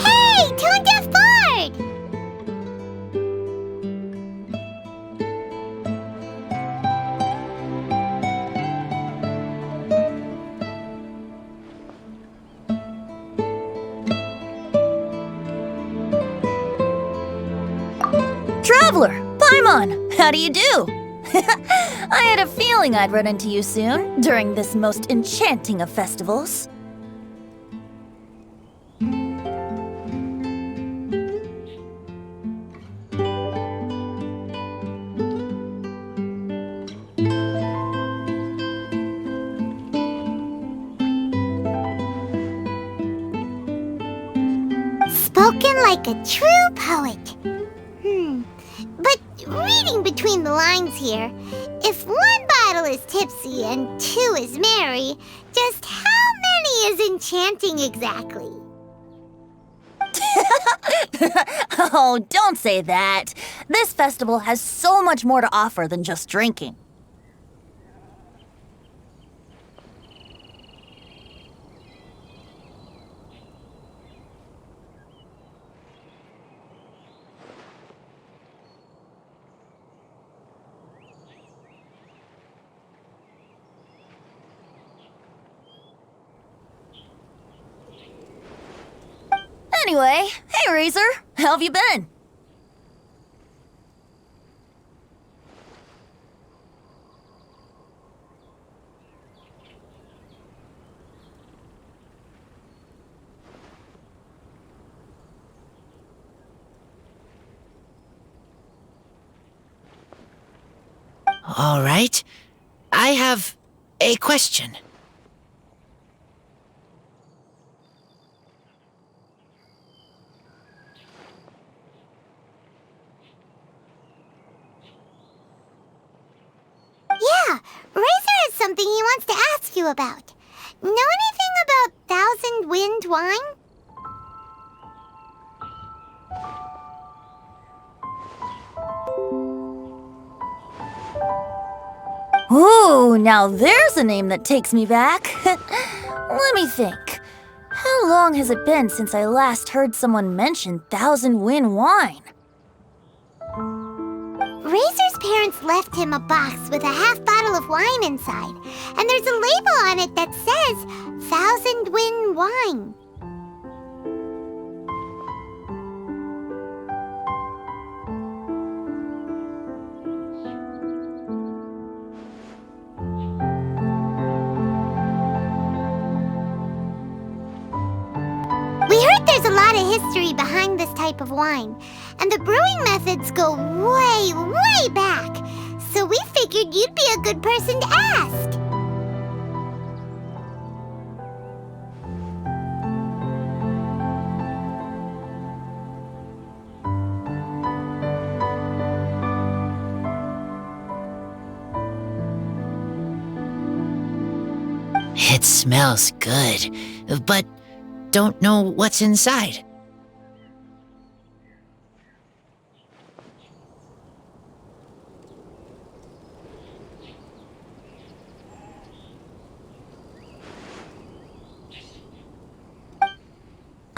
[SPEAKER 2] Hey, tone-deaf bard!
[SPEAKER 11] Traveler, Paimon, how do you do? I had a feeling I'd run into you soon, during this most enchanting of festivals.
[SPEAKER 2] like a true poet. But reading between the lines here, if one bottle is tipsy and two is merry, just how many is enchanting exactly?
[SPEAKER 11] Oh, don't say that. This festival has so much more to offer than just drinking. Anyway, hey Razor, how have you been?
[SPEAKER 10] All right. I have a question.
[SPEAKER 2] Yeah, Razor has something he wants to ask you about. Know anything about Thousand Wind wine?
[SPEAKER 11] Ooh, now there's a name that takes me back. Let me think. How long has it been since I last heard someone mention Thousand Wind wine?
[SPEAKER 2] Razor's parents left him a box with a half bottle of wine inside, and there's a label on it that says Thousand Wind wine. We heard there's a lot of history behind this type of wine, and the brewing methods go way, way back. So we figured you'd be a good person to ask.
[SPEAKER 10] It smells good, but don't know what's inside.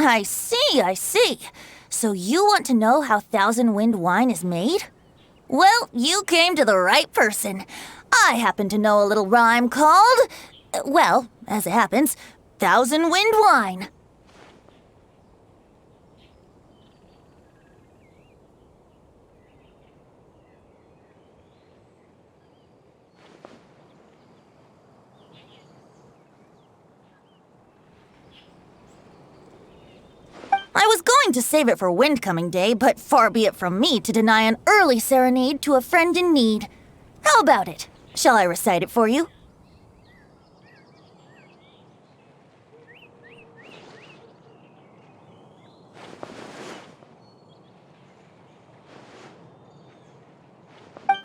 [SPEAKER 11] I see. So you want to know how Thousand Wind wine is made? Well, you came to the right person. I happen to know a little rhyme called, well, as it happens, Thousand Wind wine. I was going to save it for Windcoming Day, but far be it from me to deny an early serenade to a friend in need. How about it? Shall I recite it for you?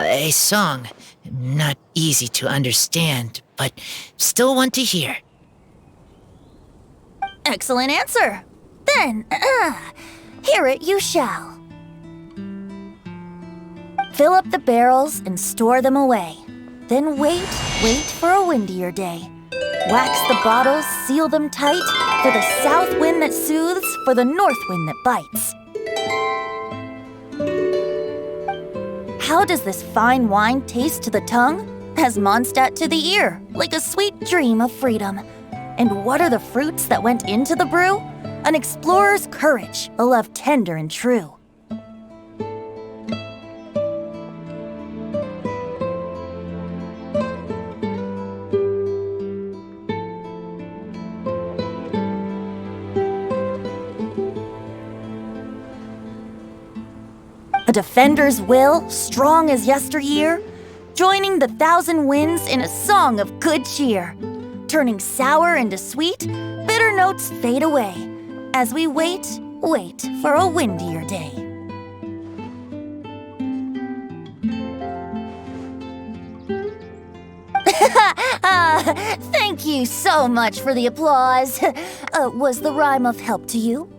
[SPEAKER 10] A song. Not easy to understand, but still want to hear.
[SPEAKER 11] Excellent answer. Then, hear it you shall. Fill up the barrels and store them away. Then wait for a windier day. Wax the bottles, seal them tight, for the south wind that soothes, for the north wind that bites. How does this fine wine taste to the tongue? As Mondstadt to the ear, like a sweet dream of freedom. And what are the fruits that went into the brew? An explorer's courage, a love tender and true. A defender's will, strong as yesteryear, joining the thousand winds in a song of good cheer. Turning sour into sweet, bitter notes fade away. As we wait Wait for a windier day. Thank you so much for the applause. Was the rhyme of help to you?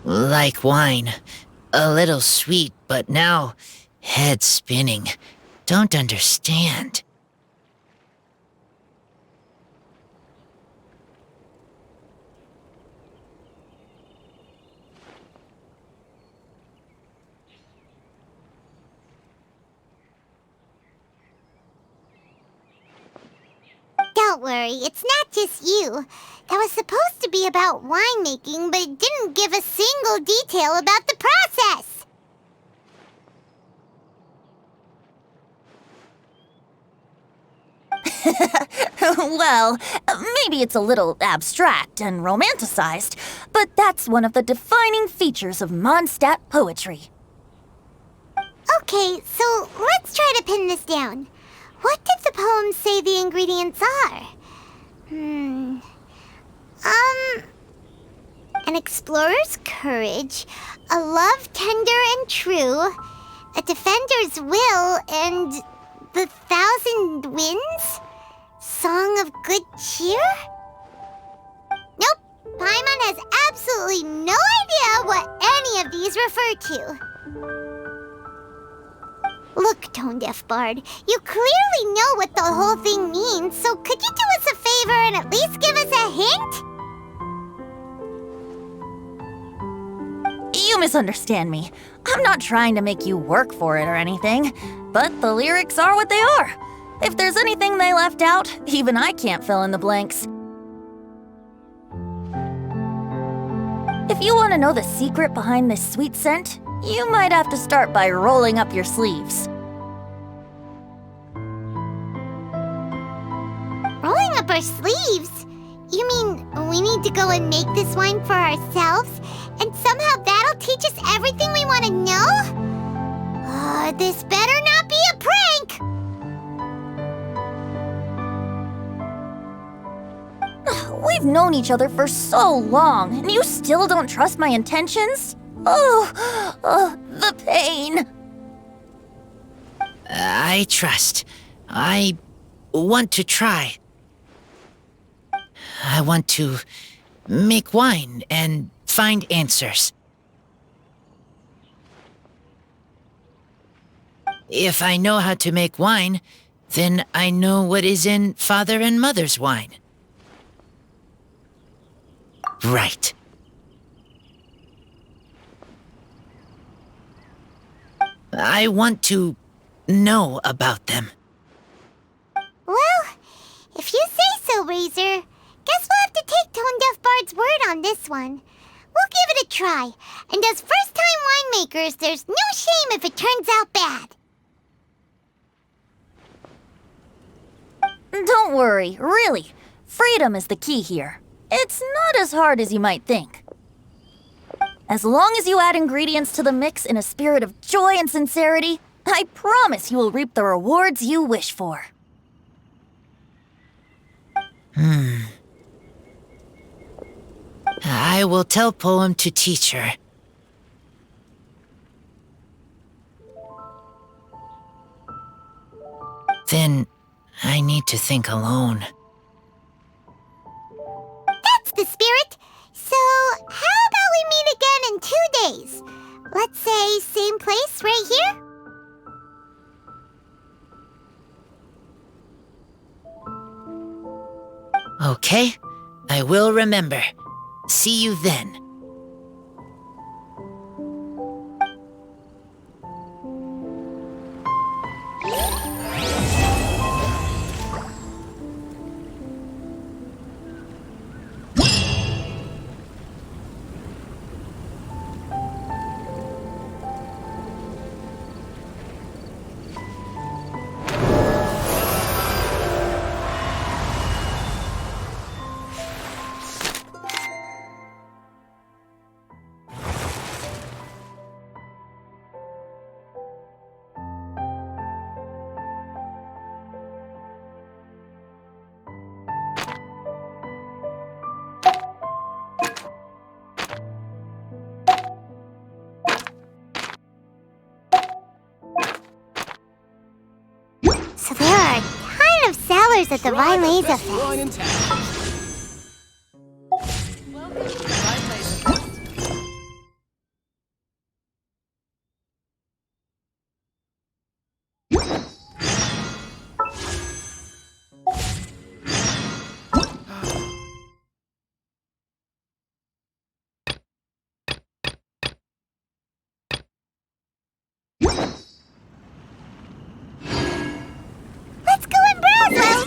[SPEAKER 10] Like wine. A little sweet, but now head spinning. Don't understand.
[SPEAKER 2] Don't worry, it's not just you. That was supposed to be about winemaking, but it didn't give a single detail about the process.
[SPEAKER 11] Well, maybe it's a little abstract and romanticized, but that's one of the defining features of Mondstadt poetry.
[SPEAKER 2] Okay, so let's try to pin this down. What did the poem say the ingredients are? An explorer's courage, a love tender and true, a defender's will, and the 1,000 winds? Song of good cheer? Nope, Paimon has absolutely no idea what any of these refer to. Look, Tone-Deaf Bard, you clearly know what the whole thing means, so could you do us a favor and at least give us a hint?
[SPEAKER 11] You misunderstand me. I'm not trying to make you work for it or anything, but the lyrics are what they are. If there's anything they left out, even I can't fill in the blanks. If you want to know the secret behind this sweet scent, you might have to start by rolling up your sleeves.
[SPEAKER 2] Rolling up our sleeves? You mean we need to go and make this wine for ourselves, and somehow that'll teach us everything we want to know? This better not be a prank!
[SPEAKER 11] We've known each other for so long, and you still don't trust my intentions? Oh, the pain.
[SPEAKER 10] I trust. I want to try. I want to make wine and find answers. If I know how to make wine, then I know what is in Father and Mother's wine. Right. I want to know about them.
[SPEAKER 2] Well, if you say so, Razor, guess we'll have to take Tone-Deaf Bard's word on this one. We'll give it a try, and as first-time winemakers, there's no shame if it turns out bad.
[SPEAKER 11] Don't worry, really. Freedom is the key here. It's not as hard as you might think. As long as you add ingredients to the mix in a spirit of joy and sincerity, I promise you will reap the rewards you wish for.
[SPEAKER 10] I will tell Poem to teach her. Then I need to think alone.
[SPEAKER 2] That's the spirit! So, how about we meet again in 2 days? Let's say same place right here?
[SPEAKER 10] Okay, I will remember. See you then.
[SPEAKER 2] vendors at the Vileza Fest.
[SPEAKER 7] Wine and tax.
[SPEAKER 2] Let's go and browse, Will.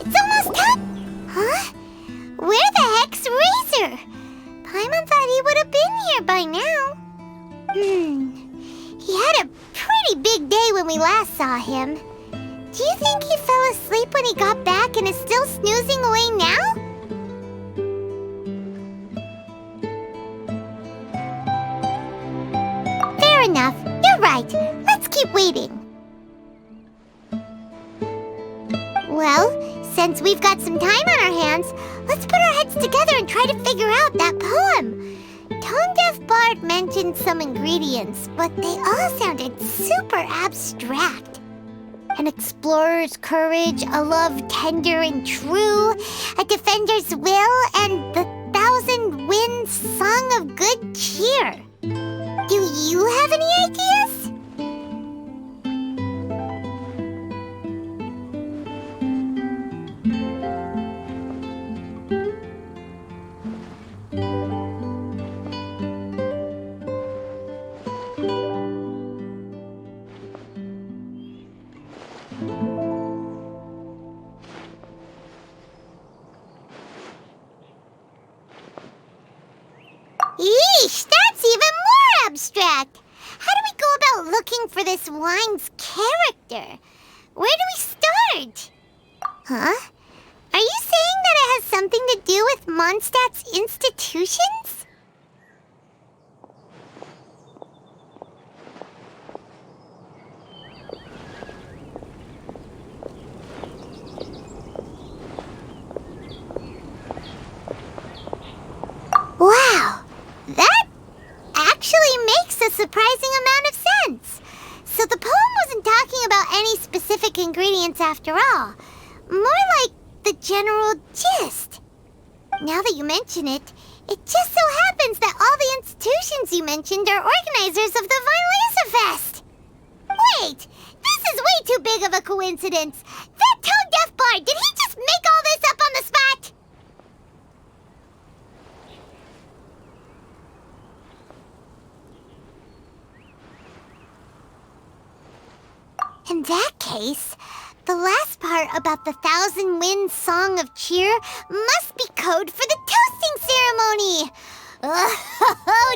[SPEAKER 2] It's almost time. Huh? Where the heck's Razor? Paimon thought he would have been here by now. He had a pretty big day when we last saw him. Do you think he fell asleep when he got back and is still snoozing away now? Fair enough. You're right. Let's keep waiting. Well, since we've got some time on our hands, let's put our heads together and try to figure out that poem. Tone Deaf Bard mentioned some ingredients, but they all sounded super abstract. An explorer's courage, a love tender and true, a defender's will, and the 1,000 winds song of good cheer. Do you have any ideas? Yeesh, that's even more abstract. How do we go about looking for this wine's character? Where do we start? Huh? Are you saying that it has something to do with Mondstadt's institutions? Wow, that actually makes a surprising amount of sense. So the poem wasn't talking about any specific ingredients after all. More like the general gist. Now that you mention it, it just so happens that all the institutions you mentioned are organizers of the Vileza Fest. Wait, this is way too big of a coincidence. That Tone Deaf Bard, did he just make all this up on the spot? In that case, the last part about the 1,000 winds song of cheer must be code for the toasting ceremony. Oh,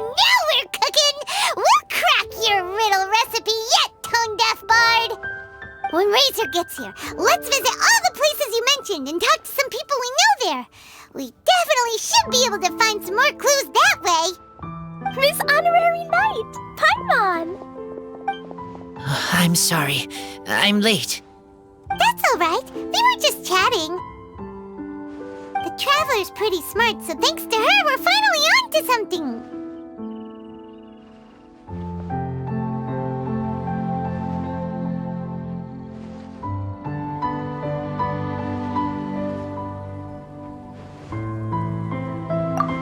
[SPEAKER 2] now we're cooking! We'll crack your riddle recipe yet, Tone Deaf Bard! When Razor gets here, let's visit all the places you mentioned and talk to some people we know there. We definitely should be able to find some more clues that way.
[SPEAKER 12] Miss Honorary Knight, Paimon!
[SPEAKER 10] I'm sorry. I'm late.
[SPEAKER 2] That's all right. We were just chatting. The Traveler's pretty smart, so thanks to her, we're finally on to something.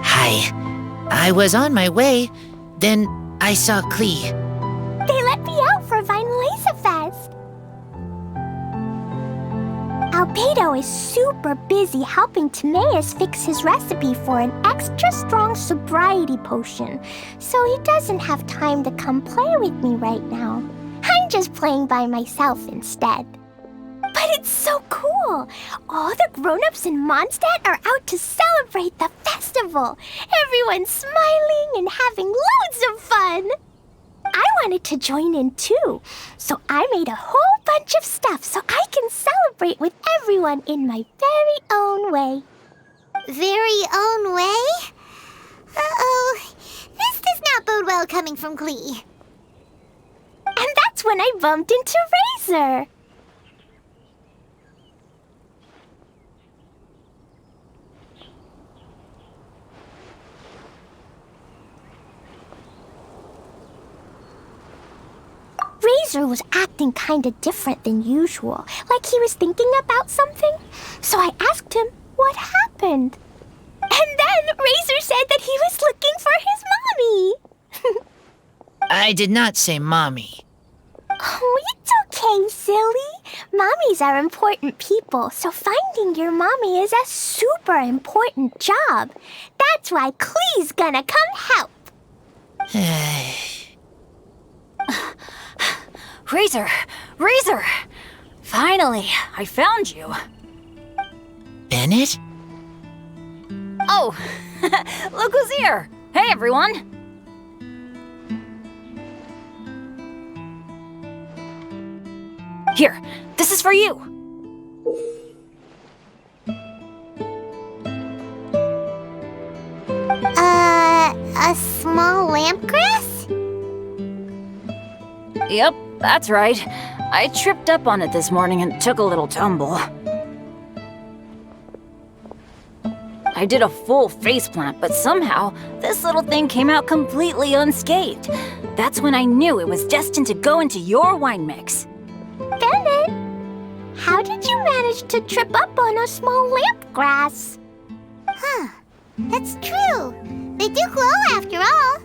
[SPEAKER 10] Hi. I was on my way. Then I saw Klee.
[SPEAKER 12] They let me out for Vine Laser Fest. Albedo is super busy helping Timaeus fix his recipe for an extra strong sobriety potion, so he doesn't have time to come play with me right now. I'm just playing by myself instead. But it's so cool! All the grown-ups in Mondstadt are out to celebrate the festival. Everyone's smiling and having loads of fun. I wanted to join in too, so I made a whole bunch of stuff so I can celebrate with everyone in my very own way.
[SPEAKER 2] Very own way? Uh-oh. This does not bode well coming from Klee.
[SPEAKER 12] And that's when I bumped into Razor. Razor was acting kinda different than usual, like he was thinking about something. So I asked him what happened. And then Razor said that he was looking for his mommy.
[SPEAKER 10] I did not say mommy.
[SPEAKER 12] Oh, it's okay, silly. Mommies are important people, so finding your mommy is a super important job. That's why Klee's gonna come help.
[SPEAKER 11] Razor! Razor! Finally, I found you.
[SPEAKER 10] Bennett?
[SPEAKER 11] Oh, look who's here! Hey, everyone! Here, this is for you.
[SPEAKER 2] A small lampgrass?
[SPEAKER 11] Yep, that's right. I tripped up on it this morning and took a little tumble. I did a full faceplant, but somehow this little thing came out completely unscathed. That's when I knew it was destined to go into your wine mix.
[SPEAKER 12] Bennett, how did you manage to trip up on a small lampgrass?
[SPEAKER 2] Huh. That's true. They do glow after all.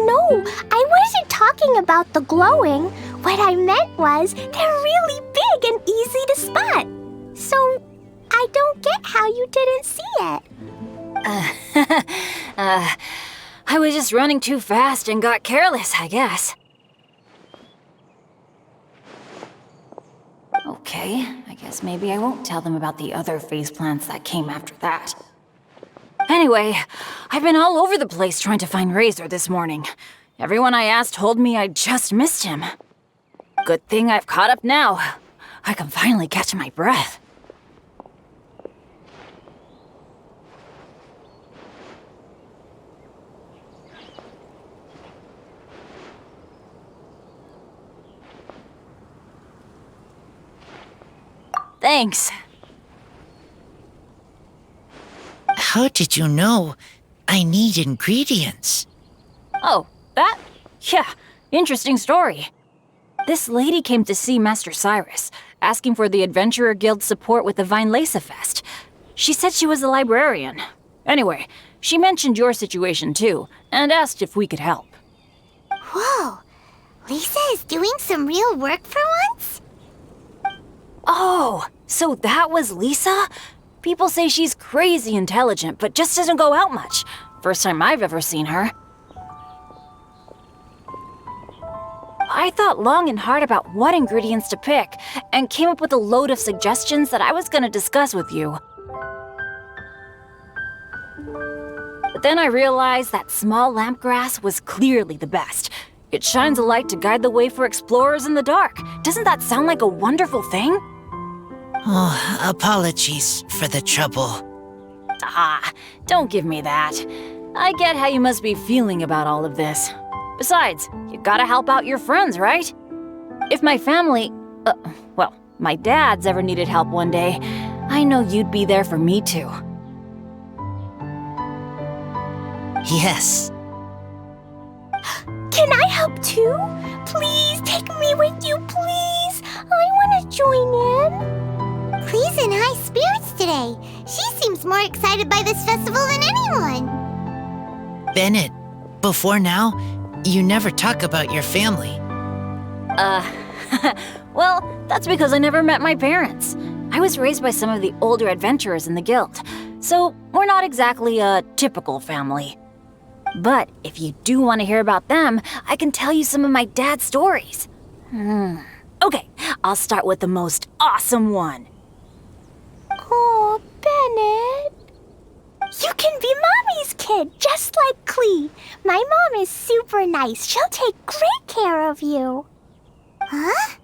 [SPEAKER 12] No, I wasn't talking about the glowing. What I meant was they're really big and easy to spot. So I don't get how you didn't see it.
[SPEAKER 11] I was just running too fast and got careless, I guess. Okay, I guess maybe I won't tell them about the other faceplants that came after that. Anyway, I've been all over the place trying to find Razor this morning. Everyone I asked told me I just missed him. Good thing I've caught up now. I can finally catch my breath. Thanks.
[SPEAKER 10] How did you know I need ingredients?
[SPEAKER 11] Oh, that? Yeah, interesting story. This lady came to see Master Cyrus, asking for the Adventurer Guild's support with the Vine Laser Fest. She said she was a librarian. Anyway, she mentioned your situation too, and asked if we could help.
[SPEAKER 2] Whoa. Lisa is doing some real work for once?
[SPEAKER 11] Oh, so that was Lisa? People say she's crazy intelligent, but just doesn't go out much. First time I've ever seen her.
[SPEAKER 13] I thought long and hard about what ingredients to pick, and came up with a load of suggestions that I was gonna discuss with you. But then I realized that small lampgrass was clearly the best. It shines a light to guide the way for explorers in the dark. Doesn't that sound like a wonderful thing?
[SPEAKER 10] Oh, apologies for the trouble.
[SPEAKER 13] Ah, don't give me that. I get how you must be feeling about all of this. Besides, you gotta help out your friends, right? If my family, well, my dad's ever needed help one day, I know you'd be there for me too.
[SPEAKER 10] Yes.
[SPEAKER 12] Can I help too? Please take me with you, please. I want to join in.
[SPEAKER 2] Clee's in high spirits today. She seems more excited by this festival than anyone.
[SPEAKER 10] Bennett, before now, you never talk about your family.
[SPEAKER 13] Well, that's because I never met my parents. I was raised by some of the older adventurers in the guild, so we're not exactly a typical family. But if you do want to hear about them, I can tell you some of my dad's stories. Okay, I'll start with the most awesome one.
[SPEAKER 12] Oh, Bennett. You can be Mommy's kid, just like Clee. My mom is super nice. She'll take great care of you.
[SPEAKER 2] Huh?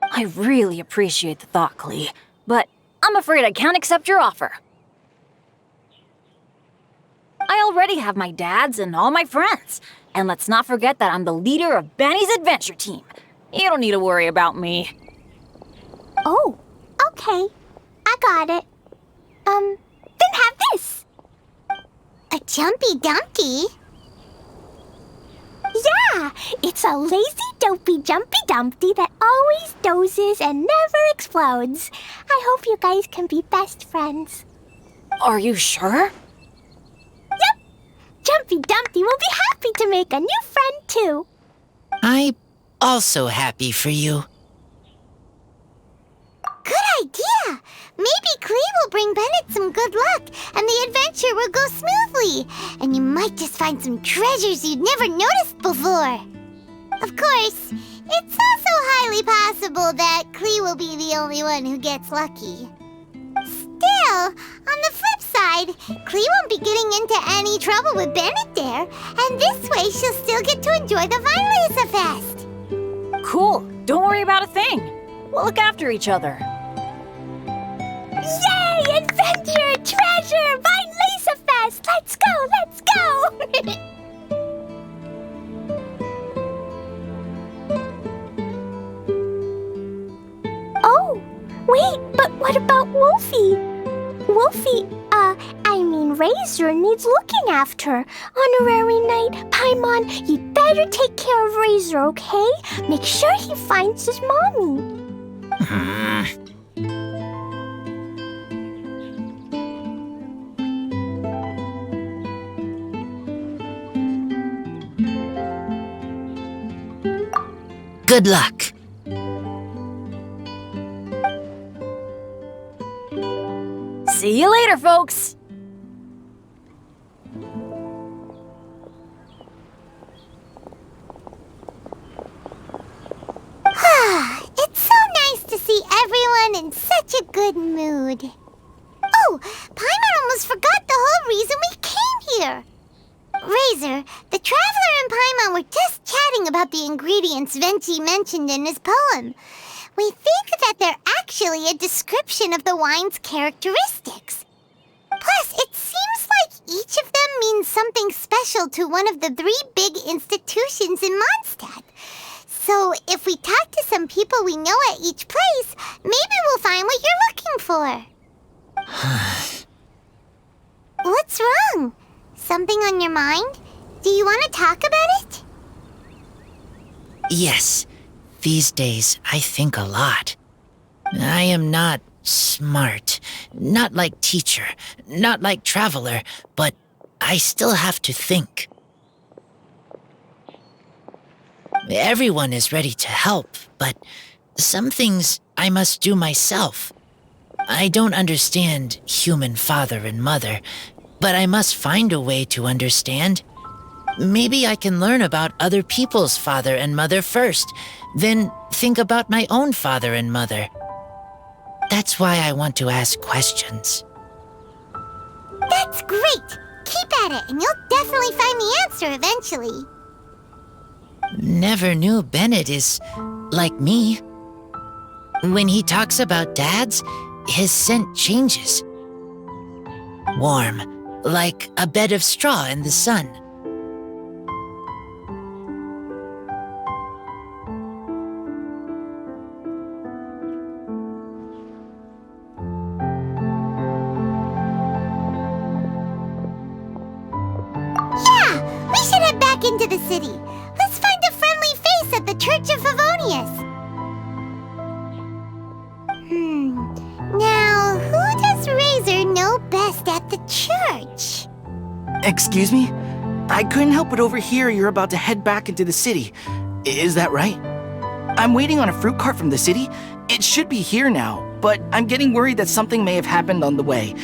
[SPEAKER 13] I really appreciate the thought, Clee, but I'm afraid I can't accept your offer. I already have my dad's and all my friends. And let's not forget that I'm the leader of Benny's adventure team. You don't need to worry about me.
[SPEAKER 12] Oh, okay. I got it. Then have this.
[SPEAKER 2] A Jumpy Dumpty?
[SPEAKER 12] Yeah, it's a lazy, dopey, jumpy dumpty that always dozes and never explodes. I hope you guys can be best friends.
[SPEAKER 13] Are you sure?
[SPEAKER 12] Yep. Jumpy Dumpty will be happy to make a new friend, too.
[SPEAKER 10] I'm also happy for you.
[SPEAKER 2] Good idea! Maybe Clee will bring Bennett some good luck, and the adventure will go smoothly. And you might just find some treasures you'd never noticed before. Of course, it's also highly possible that Clee will be the only one who gets lucky. Still, on the flip side, Clee won't be getting into any trouble with Bennett there, and this way she'll still get to enjoy the Vine Fest.
[SPEAKER 13] Cool. Don't worry about a thing. We'll look after each other.
[SPEAKER 12] Yay! Adventure! Treasure! Vine Laser Fest! Let's go! Let's go! Oh, wait, but what about Wolfie? Wolfie, Razor needs looking after. Honorary Knight, Paimon, you'd better take care of Razor, okay? Make sure he finds his mommy.
[SPEAKER 10] Good luck.
[SPEAKER 13] See you later, folks.
[SPEAKER 2] It's so nice to see everyone in such a good mood. Oh, Paimon almost forgot the whole reason we came here. Razor, the Traveler and Paimon were just chatting about the ingredients Venti mentioned in his poem. We think that they're actually a description of the wine's characteristics. Plus, it seems like each of them means something special to one of the 3 big institutions in Mondstadt. So, if we talk to some people we know at each place, maybe we'll find what you're looking for. What's wrong? Something on your mind? Do you want to talk about it?
[SPEAKER 10] Yes, these days I think a lot. I am not smart, not like teacher, not like traveler, but I still have to think. Everyone is ready to help, but some things I must do myself. I don't understand human father and mother, but I must find a way to understand. Maybe I can learn about other people's father and mother first, then think about my own father and mother. That's why I want to ask questions.
[SPEAKER 2] That's great! Keep at it, and you'll definitely find the answer eventually.
[SPEAKER 10] Never knew Bennett is like me. When he talks about dads, his scent changes. Warm, like a bed of straw in the sun.
[SPEAKER 2] Yeah, we should head back into the city. Let's find a friendly face at the Church of Favonius. Now, who does Razor know best at the church?
[SPEAKER 14] Excuse me? I couldn't help but overhear you're about to head back into the city. Is that right? I'm waiting on a fruit cart from the city. It should be here now, but I'm getting worried that something may have happened on the way.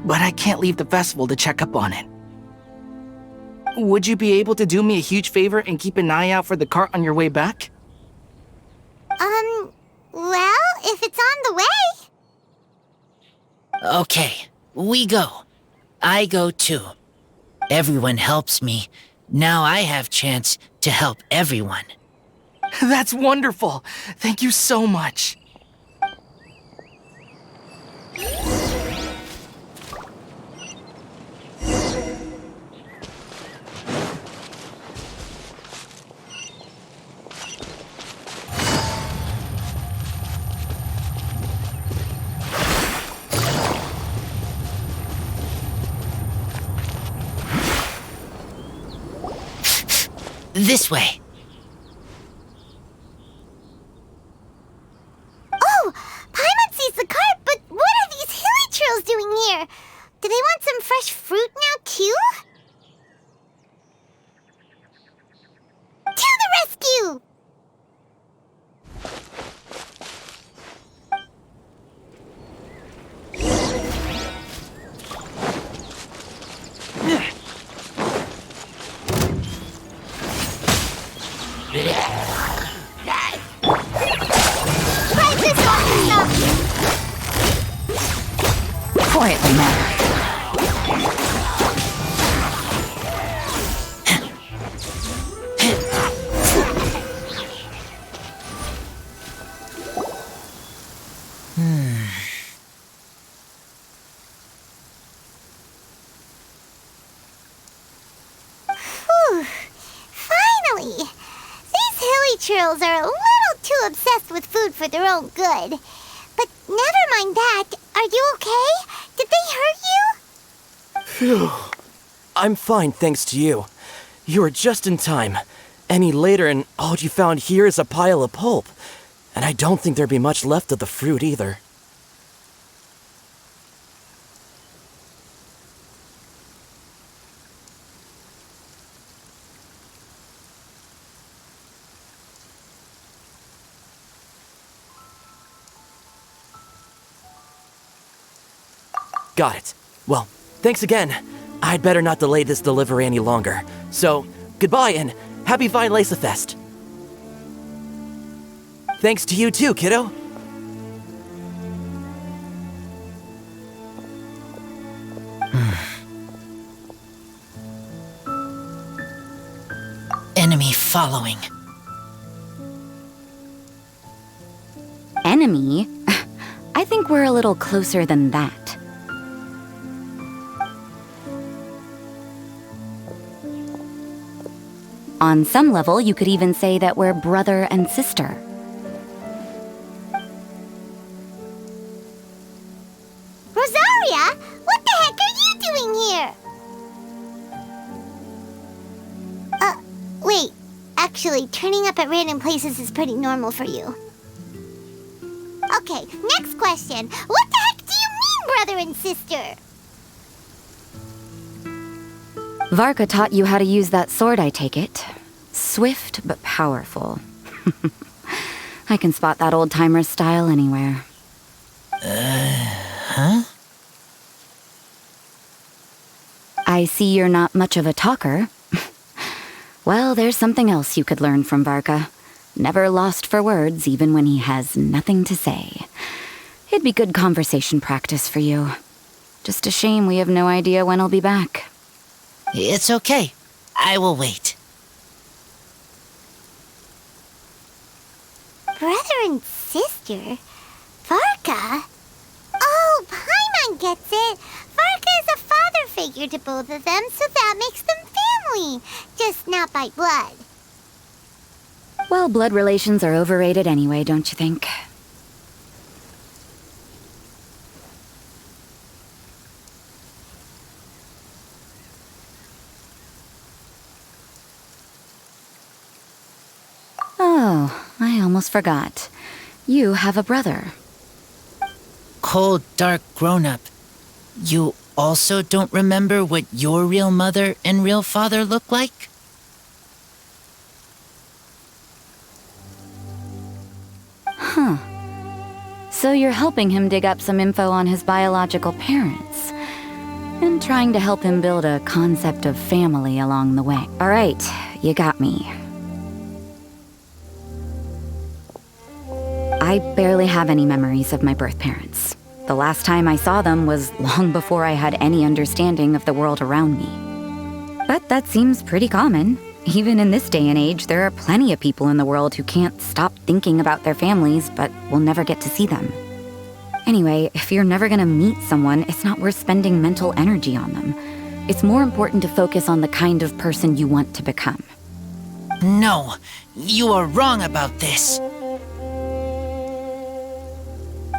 [SPEAKER 14] But I can't leave the festival to check up on it. Would you be able to do me a huge favor and keep an eye out for the cart on your way back?
[SPEAKER 2] Well, if it's on the way.
[SPEAKER 10] Okay, we go. I go too. Everyone helps me. Now I have chance to help everyone.
[SPEAKER 14] That's wonderful. Thank you so much.
[SPEAKER 10] This way.
[SPEAKER 2] Oh, Paimon sees the cart, but what are these hilly trills doing here? Do they want some fresh fruit now, too? To the rescue! Try this one,
[SPEAKER 8] Quietly now.
[SPEAKER 2] Whew. Finally! These hilly trills are a little too obsessed with food for their own good. But never mind that. Are you okay? Did they hurt you?
[SPEAKER 15] Phew. I'm fine, thanks to you. You were just in time. Any later and all you found here is a pile of pulp. And I don't think there'd be much left of the fruit either. Got it. Well, thanks again. I'd better not delay this delivery any longer. So, goodbye and happy Vine Lace Fest. Thanks to you too, kiddo.
[SPEAKER 10] Enemy following.
[SPEAKER 8] Enemy? I think we're a little closer than that. On some level, you could even say that we're brother and sister.
[SPEAKER 2] Rosaria, what the heck are you doing here? Wait. Actually, turning up at random places is pretty normal for you. Okay, next question. What the heck do you mean, brother and sister?
[SPEAKER 8] Varka taught you how to use that sword, I take it. Swift but powerful. I can spot that old-timer's style anywhere.
[SPEAKER 10] Huh?
[SPEAKER 8] I see you're not much of a talker. Well, there's something else you could learn from Varka. Never lost for words, even when he has nothing to say. It'd be good conversation practice for you. Just a shame we have no idea when he'll be back.
[SPEAKER 10] It's okay. I will wait.
[SPEAKER 2] Brother and sister? Varka? Oh, Paimon gets it. Varka is a father figure to both of them, so that makes them family. Just not by blood.
[SPEAKER 8] Well, blood relations are overrated anyway, don't you think? Oh, I almost forgot. You have a brother.
[SPEAKER 10] Cold, dark grown-up. You also don't remember what your real mother and real father look like?
[SPEAKER 8] Huh. So you're helping him dig up some info on his biological parents. And trying to help him build a concept of family along the way. All right, you got me. I barely have any memories of my birth parents. The last time I saw them was long before I had any understanding of the world around me. But that seems pretty common. Even in this day and age, there are plenty of people in the world who can't stop thinking about their families, but will never get to see them. Anyway, if you're never gonna meet someone, it's not worth spending mental energy on them. It's more important to focus on the kind of person you want to become.
[SPEAKER 10] No, you are wrong about this.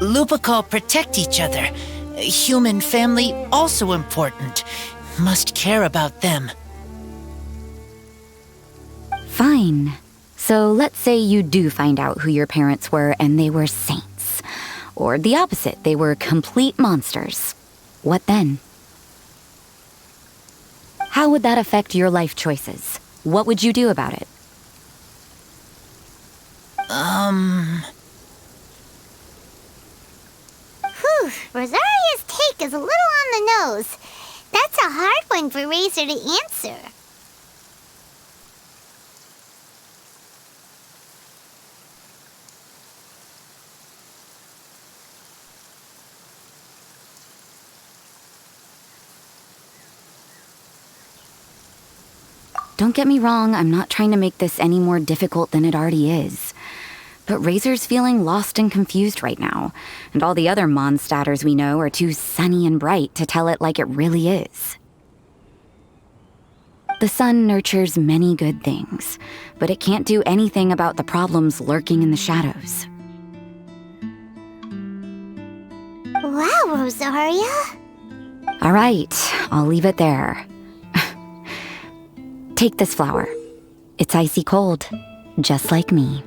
[SPEAKER 10] Lupical protect each other. Human family also important. Must care about them.
[SPEAKER 8] Fine. So let's say you do find out who your parents were and they were saints. Or the opposite, they were complete monsters. What then? How would that affect your life choices? What would you do about it?
[SPEAKER 2] Whew, Rosaria's take is a little on the nose. That's a hard one for Razor to answer.
[SPEAKER 8] Don't get me wrong, I'm not trying to make this any more difficult than it already is. But Razor's feeling lost and confused right now, and all the other Mondstadters we know are too sunny and bright to tell it like it really is. The sun nurtures many good things, but it can't do anything about the problems lurking in the shadows.
[SPEAKER 2] Wow, Rosaria.
[SPEAKER 8] All right, I'll leave it there. Take this flower. It's icy cold, just like me.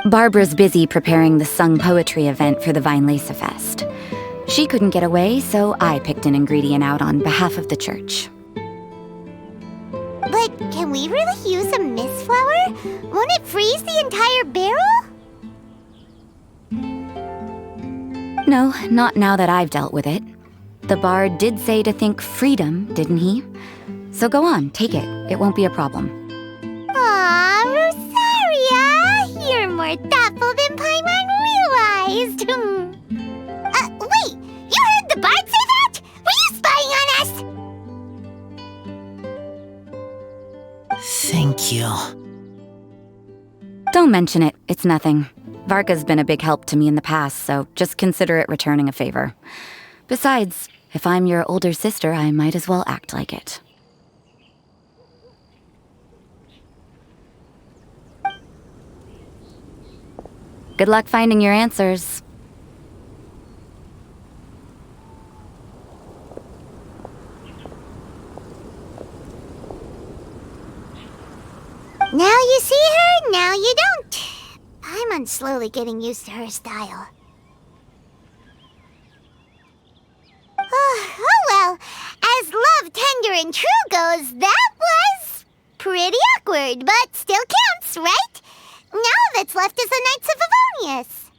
[SPEAKER 8] Barbara's busy preparing the sung poetry event for the Vinelesa Fest. She couldn't get away, so I picked an ingredient out on behalf of the church.
[SPEAKER 2] But can we really use a mist flower? Won't it freeze the entire barrel?
[SPEAKER 8] No, not now that I've dealt with it. The bard did say to think freedom, didn't he? So go on, take it. It won't be a problem.
[SPEAKER 2] Aw, Rosaria! You're more thoughtful than Paimon realized. Wait! You heard the bard say that? Were you spying on us?
[SPEAKER 10] Thank you.
[SPEAKER 8] Don't mention it. It's nothing. Varka's been a big help to me in the past, so just consider it returning a favor. Besides, if I'm your older sister, I might as well act like it. Good luck finding your answers.
[SPEAKER 2] Now you see her, now you don't. Paimon's slowly getting used to her style. Oh well, as love, tender, and true goes, that was Pretty awkward, but still counts, right? Now all that's left is the Knights of Favonius.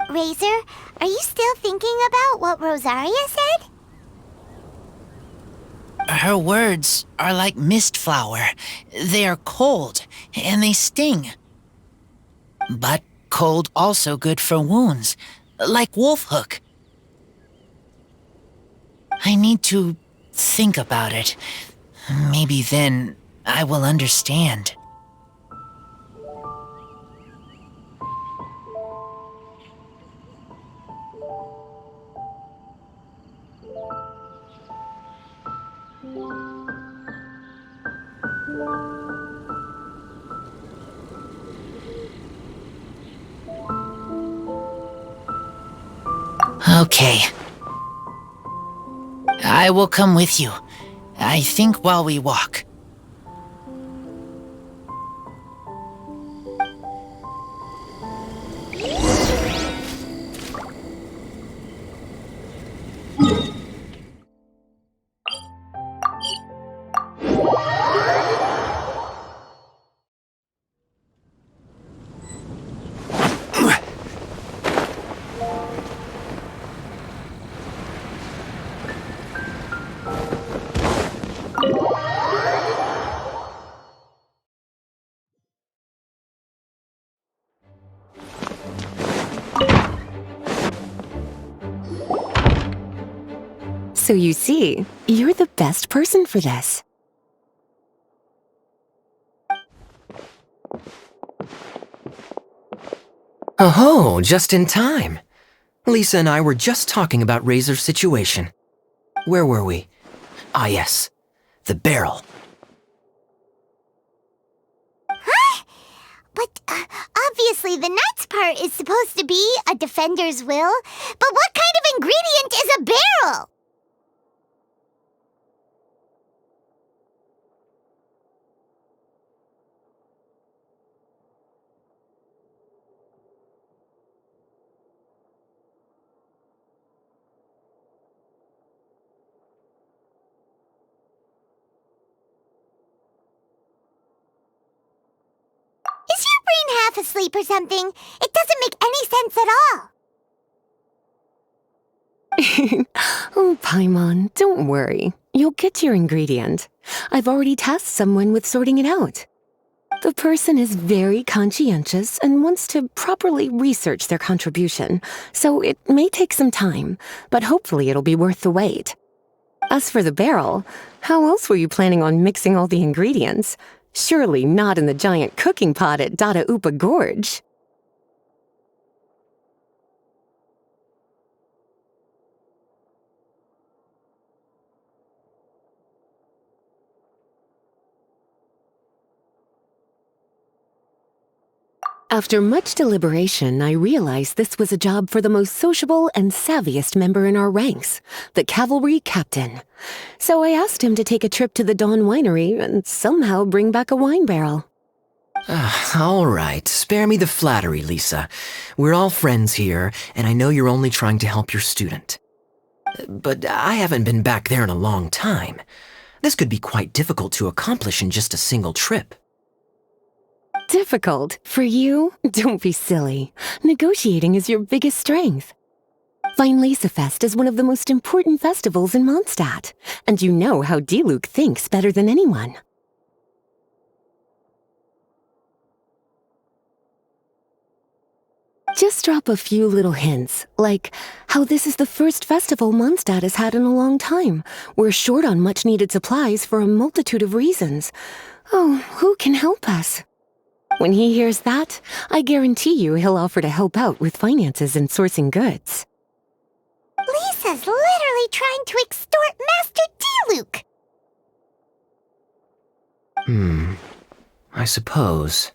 [SPEAKER 2] Razor, are you still thinking about what Rosaria said?
[SPEAKER 10] Her words are like mist flower. They are cold, and they sting. But cold also good for wounds, like Wolfhook. I need to think about it. Maybe then I will understand. Okay. I will come with you. I think while we walk.
[SPEAKER 5] So you see, you're the best person for this.
[SPEAKER 4] Oh, just in time. Lisa and I were just talking about Razor's situation. Where were we? Ah, yes. The barrel.
[SPEAKER 2] Huh? But obviously the Knight's part is supposed to be a defender's will. But what kind of ingredient is a barrel? Is your brain half asleep or something? It doesn't make any sense at all.
[SPEAKER 5] Oh, Paimon, don't worry. You'll get your ingredient. I've already tasked someone with sorting it out. The person is very conscientious and wants to properly research their contribution, so it may take some time, but hopefully it'll be worth the wait. As for the barrel, how else were you planning on mixing all the ingredients? Surely not in the giant cooking pot at Dada Upa Gorge. After much deliberation, I realized this was a job for the most sociable and savviest member in our ranks, the cavalry captain. So I asked him to take a trip to the Dawn Winery and somehow bring back a wine barrel.
[SPEAKER 4] All right, spare me the flattery, Lisa. We're all friends here, and I know you're only trying to help your student. But I haven't been back there in a long time. This could be quite difficult to accomplish in just a single trip.
[SPEAKER 5] Difficult? For you? Don't be silly. Negotiating is your biggest strength. Fine Lisa Fest is one of the most important festivals in Mondstadt, and you know how Diluc thinks better than anyone. Just drop a few little hints, like how this is the first festival Mondstadt has had in a long time. We're short on much-needed supplies for a multitude of reasons. Oh, who can help us? When he hears that, I guarantee you he'll offer to help out with finances and sourcing goods.
[SPEAKER 2] Lisa's literally trying to extort Master Diluc.
[SPEAKER 4] I suppose.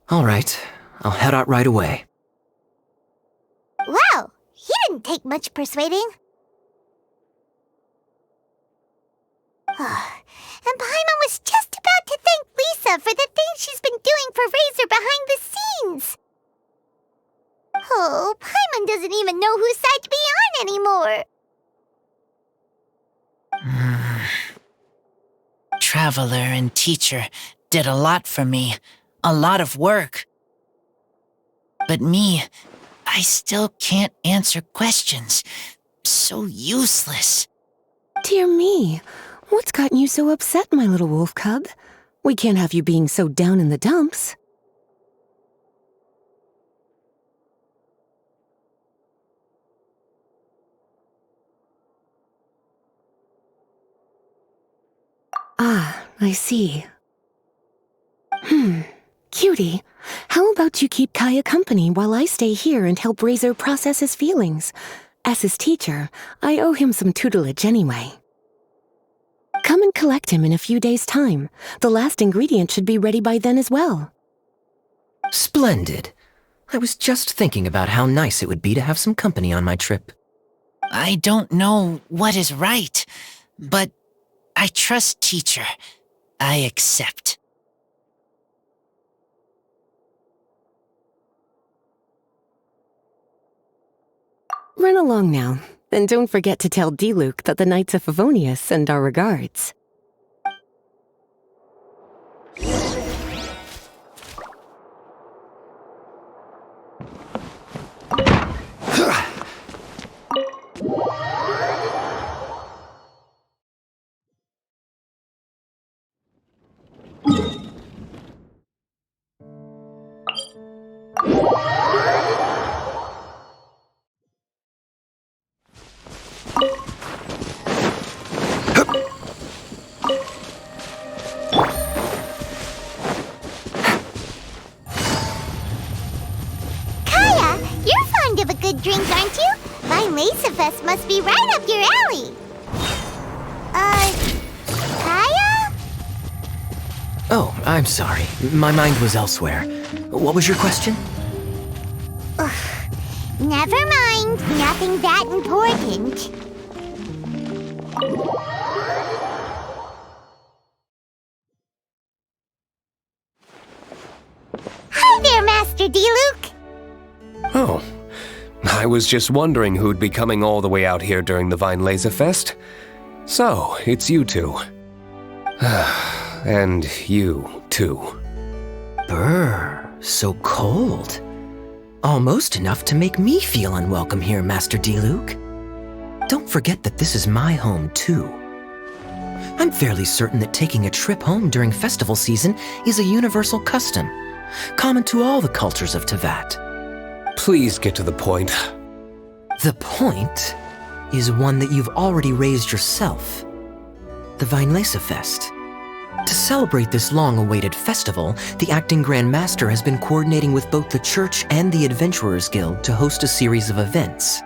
[SPEAKER 4] All right, I'll head out right away.
[SPEAKER 2] Wow, he didn't take much persuading. And Paimon was just about to thank Lisa for the things she's been doing for Razor behind the scenes. Oh, Paimon doesn't even know whose side to be on anymore.
[SPEAKER 10] Traveler and teacher did a lot for me. A lot of work. But me, I still can't answer questions. So useless.
[SPEAKER 5] Dear me, what's gotten you so upset, my little wolf cub? We can't have you being so down in the dumps. Ah, I see. Cutie, how about you keep Kaya company while I stay here and help Razor process his feelings? As his teacher, I owe him some tutelage anyway. Come and collect him in a few days' time. The last ingredient should be ready by then as well.
[SPEAKER 4] Splendid. I was just thinking about how nice it would be to have some company on my trip.
[SPEAKER 10] I don't know what is right, but I trust teacher. I accept.
[SPEAKER 5] Run along now, and don't forget to tell Diluc that the Knights of Favonius send our regards.
[SPEAKER 2] Of a good drink, aren't you? My Lacefest must be right up your alley. Kaya?
[SPEAKER 4] Oh, I'm sorry. My mind was elsewhere. What was your question?
[SPEAKER 2] Never mind. Nothing that important. Hi there, Master Diluc.
[SPEAKER 16] Oh. I was just wondering who'd be coming all the way out here during the Vine Laser Fest. So, it's you two. And you, too.
[SPEAKER 4] Brr, so cold. Almost enough to make me feel unwelcome here, Master Diluc. Don't forget that this is my home, too. I'm fairly certain that taking a trip home during festival season is a universal custom, common to all the cultures of Teyvat.
[SPEAKER 16] Please get to the point.
[SPEAKER 4] The point is one that you've already raised yourself. The Vinelacefest. To celebrate this long-awaited festival, the Acting Grand Master has been coordinating with both the Church and the Adventurers Guild to host a series of events.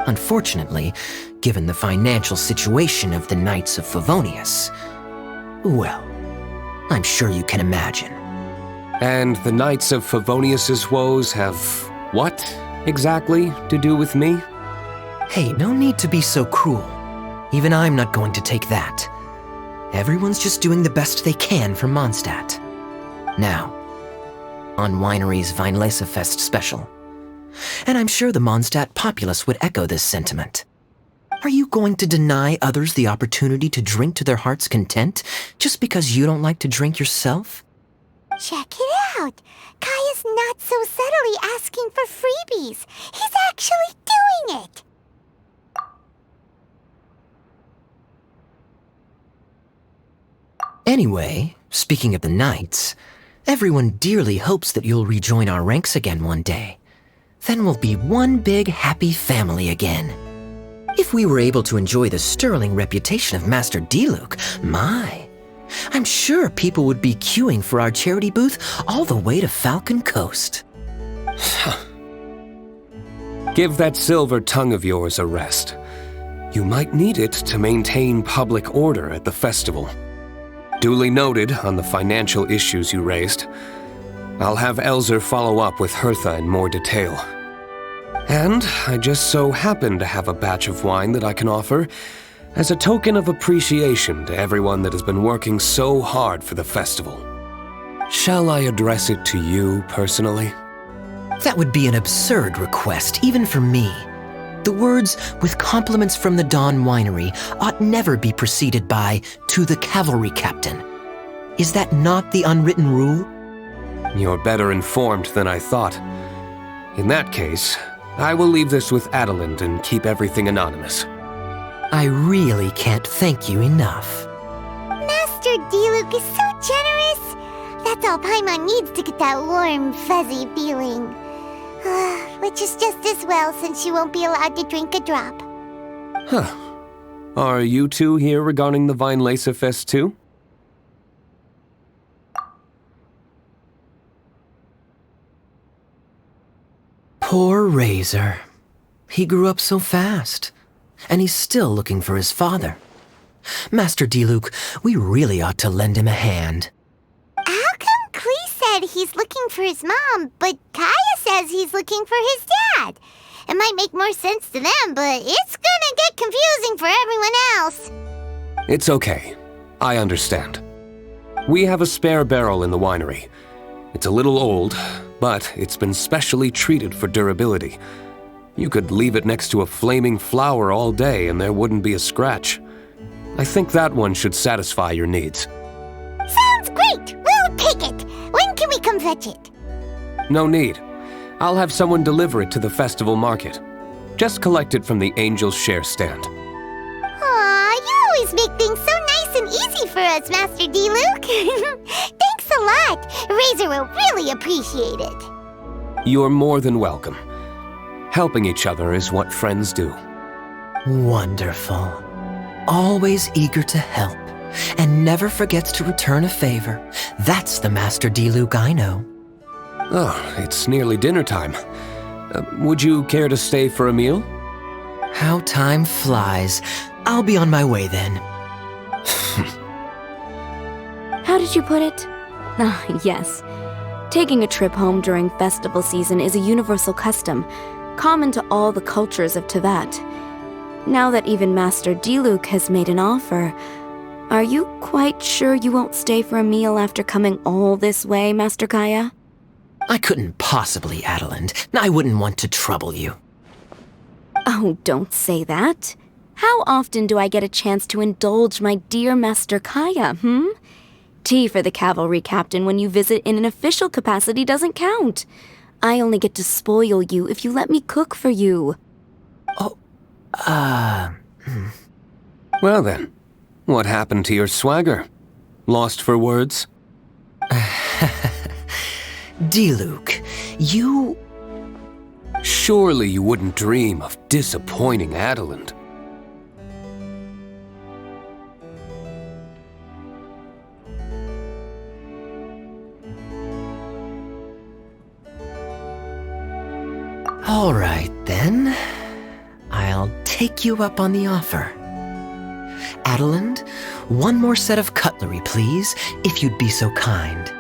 [SPEAKER 4] Unfortunately, given the financial situation of the Knights of Favonius, well, I'm sure you can imagine.
[SPEAKER 16] And the Knights of Favonius's woes have what exactly to do with me?
[SPEAKER 4] Hey, no need to be so cruel. Even I'm not going to take that. Everyone's just doing the best they can for Mondstadt. Now, on Winery's Vinelacefest special. And I'm sure the Mondstadt populace would echo this sentiment. Are you going to deny others the opportunity to drink to their heart's content just because you don't like to drink yourself?
[SPEAKER 2] Check it out! Kaya's not so subtly asking for freebies. He's actually doing it!
[SPEAKER 4] Anyway, speaking of the Knights, everyone dearly hopes that you'll rejoin our ranks again one day. Then we'll be one big happy family again. If we were able to enjoy the sterling reputation of Master Diluc, I'm sure people would be queuing for our charity booth all the way to Falcon Coast.
[SPEAKER 16] Give that silver tongue of yours a rest. You might need it to maintain public order at the festival. Duly noted on the financial issues you raised. I'll have Elzer follow up with Hertha in more detail. And I just so happen to have a batch of wine that I can offer as a token of appreciation to everyone that has been working so hard for the festival. Shall I address it to you personally?
[SPEAKER 4] That would be an absurd request, even for me. The words, "with compliments from the Dawn Winery," ought never be preceded by, "to the cavalry captain." Is that not the unwritten rule?
[SPEAKER 16] You're better informed than I thought. In that case, I will leave this with Adelind and keep everything anonymous.
[SPEAKER 4] I really can't thank you enough.
[SPEAKER 2] Master Diluc is so generous. That's all Paimon needs to get that warm, fuzzy feeling. Which is just as well since she won't be allowed to drink a drop.
[SPEAKER 16] Huh. Are you two here regarding the Vine Lacer Fest too?
[SPEAKER 4] Poor Razor. He grew up so fast, and he's still looking for his father. Master Diluc, we really ought to lend him a hand.
[SPEAKER 2] How come Klee said he's looking for his mom, but Kaya says he's looking for his dad? It might make more sense to them, but it's gonna get confusing for everyone else.
[SPEAKER 16] It's okay. I understand. We have a spare barrel in the winery. It's a little old, but it's been specially treated for durability. You could leave it next to a flaming flower all day and there wouldn't be a scratch. I think that one should satisfy your needs.
[SPEAKER 2] Sounds great! We'll take it! When can we come fetch it?
[SPEAKER 16] No need. I'll have someone deliver it to the festival market. Just collect it from the Angel's Share stand.
[SPEAKER 2] Aw, you always make things so nice and easy for us, Master Diluc. Thanks a lot. Razor will really appreciate it.
[SPEAKER 16] You're more than welcome. Helping each other is what friends do.
[SPEAKER 4] Wonderful. Always eager to help, and never forgets to return a favor. That's the Master Diluc I know.
[SPEAKER 16] Oh, it's nearly dinner time. Would you care to stay for a meal?
[SPEAKER 4] How time flies. I'll be on my way then.
[SPEAKER 5] How did you put it? Ah, yes. Taking a trip home during festival season is a universal custom, common to all the cultures of Teyvat. Now that even Master Diluc has made an offer, are you quite sure you won't stay for a meal after coming all this way, Master Kaya?
[SPEAKER 4] I couldn't possibly, Adelind. I wouldn't want to trouble you.
[SPEAKER 5] Oh, don't say that. How often do I get a chance to indulge my dear Master Kaya, Tea for the cavalry captain when you visit in an official capacity doesn't count. I only get to spoil you if you let me cook for you.
[SPEAKER 16] Well then, what happened to your swagger? Lost for words?
[SPEAKER 4] Diluc, you...
[SPEAKER 16] Surely you wouldn't dream of disappointing Adelind.
[SPEAKER 4] All right, then. I'll take you up on the offer. Adelind, one more set of cutlery, please, if you'd be so kind.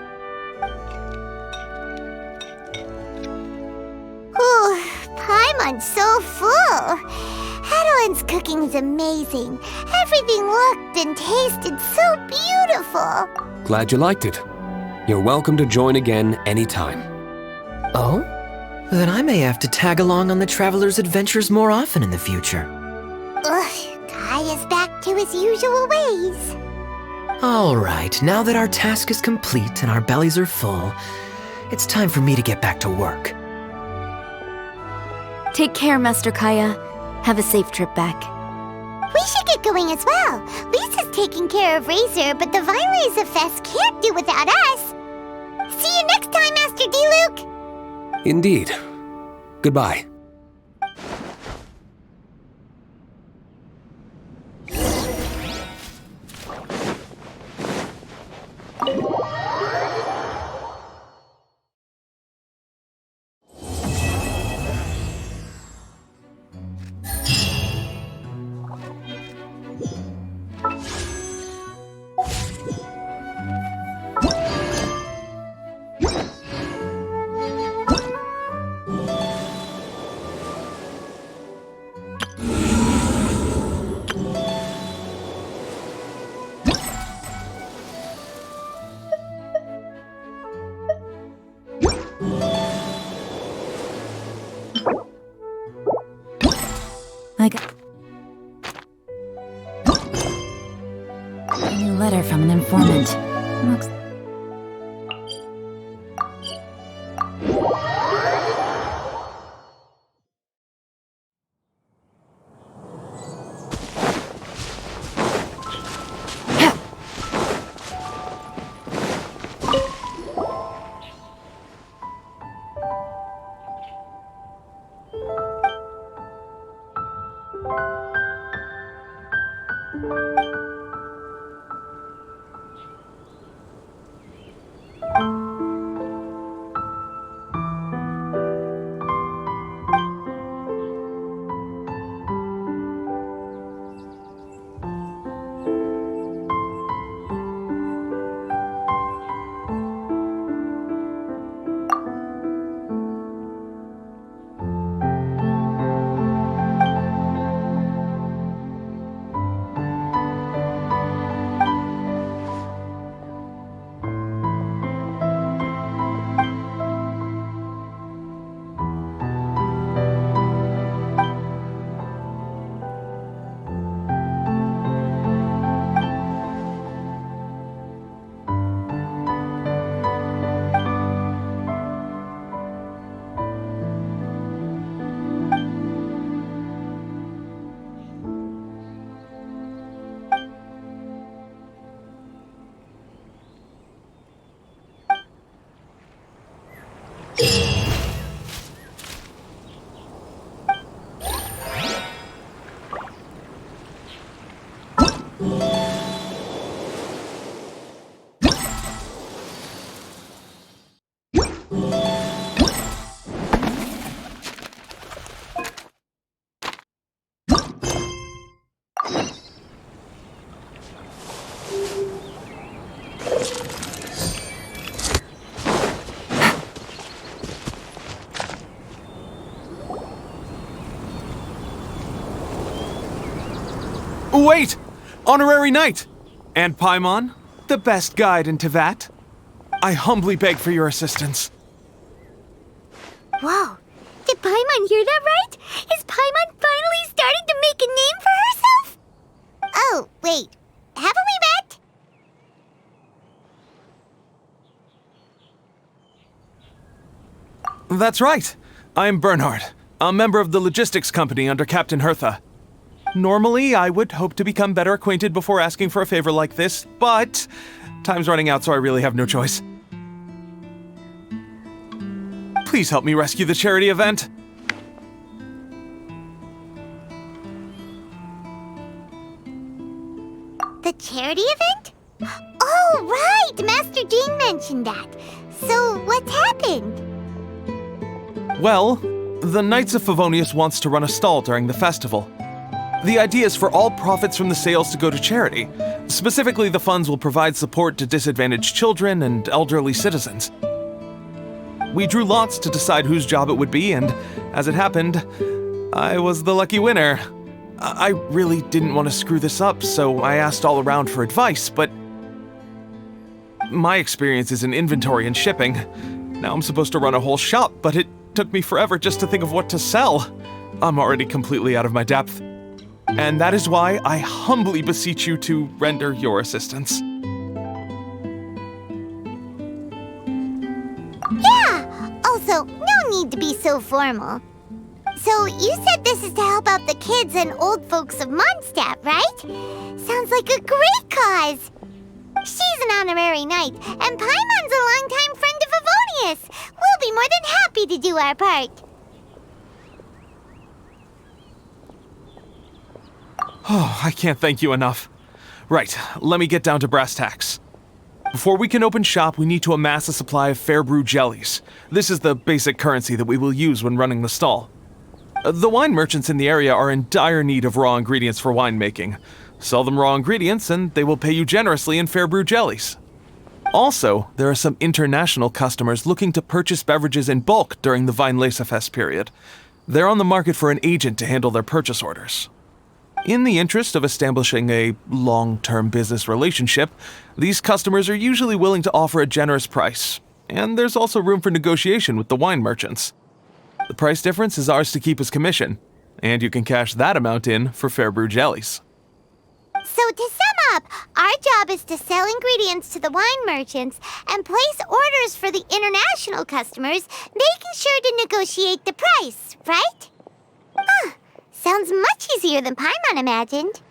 [SPEAKER 2] Ooh, Paimon's so full. Adelind's cooking's amazing. Everything looked and tasted so beautiful.
[SPEAKER 16] Glad you liked it. You're welcome to join again anytime.
[SPEAKER 4] Oh? Then I may have to tag along on the Traveler's adventures more often in the future.
[SPEAKER 2] Ugh, Kaya's back to his usual ways.
[SPEAKER 4] All right, now that our task is complete and our bellies are full, it's time for me to get back to work.
[SPEAKER 5] Take care, Master Kaya. Have a safe trip back.
[SPEAKER 2] We should get going as well. Lisa's taking care of Razor, but the Vine Lacer Fest can't do without us. See you next time, Master Diluc!
[SPEAKER 16] Indeed. Goodbye.
[SPEAKER 13] A new letter from an informant. Looks...
[SPEAKER 3] Wait! Honorary Knight! And Paimon, the best guide in Tevat. I humbly beg for your assistance.
[SPEAKER 2] Whoa! Did Paimon hear that right? Is Paimon finally starting to make a name for herself? Oh, wait. Haven't we met?
[SPEAKER 3] That's right. I'm Bernhard, a member of the logistics company under Captain Hertha. Normally, I would hope to become better acquainted before asking for a favor like this, but time's running out, so I really have no choice. Please help me rescue the charity event.
[SPEAKER 2] The charity event? Oh, right! Master Jean mentioned that. So, what's happened?
[SPEAKER 3] Well, the Knights of Favonius wants to run a stall during the festival. The idea is for all profits from the sales to go to charity. Specifically, the funds will provide support to disadvantaged children and elderly citizens. We drew lots to decide whose job it would be, and as it happened, I was the lucky winner. I really didn't want to screw this up, so I asked all around for advice, but my experience is in inventory and shipping. Now I'm supposed to run a whole shop, but it took me forever just to think of what to sell. I'm already completely out of my depth. And that is why I humbly beseech you to render your assistance.
[SPEAKER 2] Yeah! Also, no need to be so formal. So, you said this is to help out the kids and old folks of Mondstadt, right? Sounds like a great cause! She's an honorary knight, and Paimon's a longtime friend of Favonius. We'll be more than happy to do our part.
[SPEAKER 3] Oh, I can't thank you enough. Right, let me get down to brass tacks. Before we can open shop, we need to amass a supply of fair brew jellies. This is the basic currency that we will use when running the stall. The wine merchants in the area are in dire need of raw ingredients for winemaking. Sell them raw ingredients and they will pay you generously in fair brew jellies. Also, there are some international customers looking to purchase beverages in bulk during the Weinlesefest period. They're on the market for an agent to handle their purchase orders. In the interest of establishing a long-term business relationship, these customers are usually willing to offer a generous price, and there's also room for negotiation with the wine merchants. The price difference is ours to keep as commission. and you can cash that amount in for Fair Brew jellies.
[SPEAKER 2] So to sum up, our job is to sell ingredients to the wine merchants and place orders for the international customers, making sure to negotiate the price, right? Huh. Sounds much easier than Paimon imagined.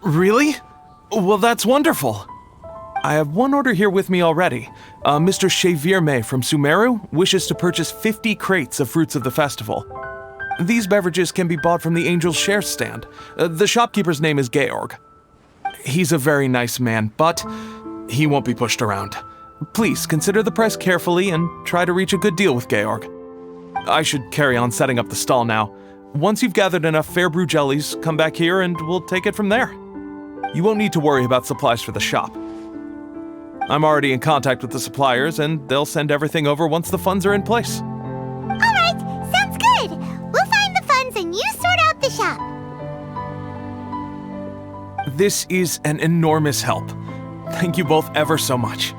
[SPEAKER 3] Really? Well, that's wonderful. I have one order here with me already. Mr. Chevirme from Sumeru wishes to purchase 50 crates of fruits of the festival. These beverages can be bought from the Angel's Share stand. The shopkeeper's name is Georg. He's a very nice man, but he won't be pushed around. Please consider the price carefully and try to reach a good deal with Georg. I should carry on setting up the stall now. Once you've gathered enough Fair Brew jellies, come back here and we'll take it from there. You won't need to worry about supplies for the shop. I'm already in contact with the suppliers, and they'll send everything over once the funds are in place.
[SPEAKER 2] All right, sounds good. We'll find the funds and you sort out the shop.
[SPEAKER 3] This is an enormous help. Thank you both ever so much.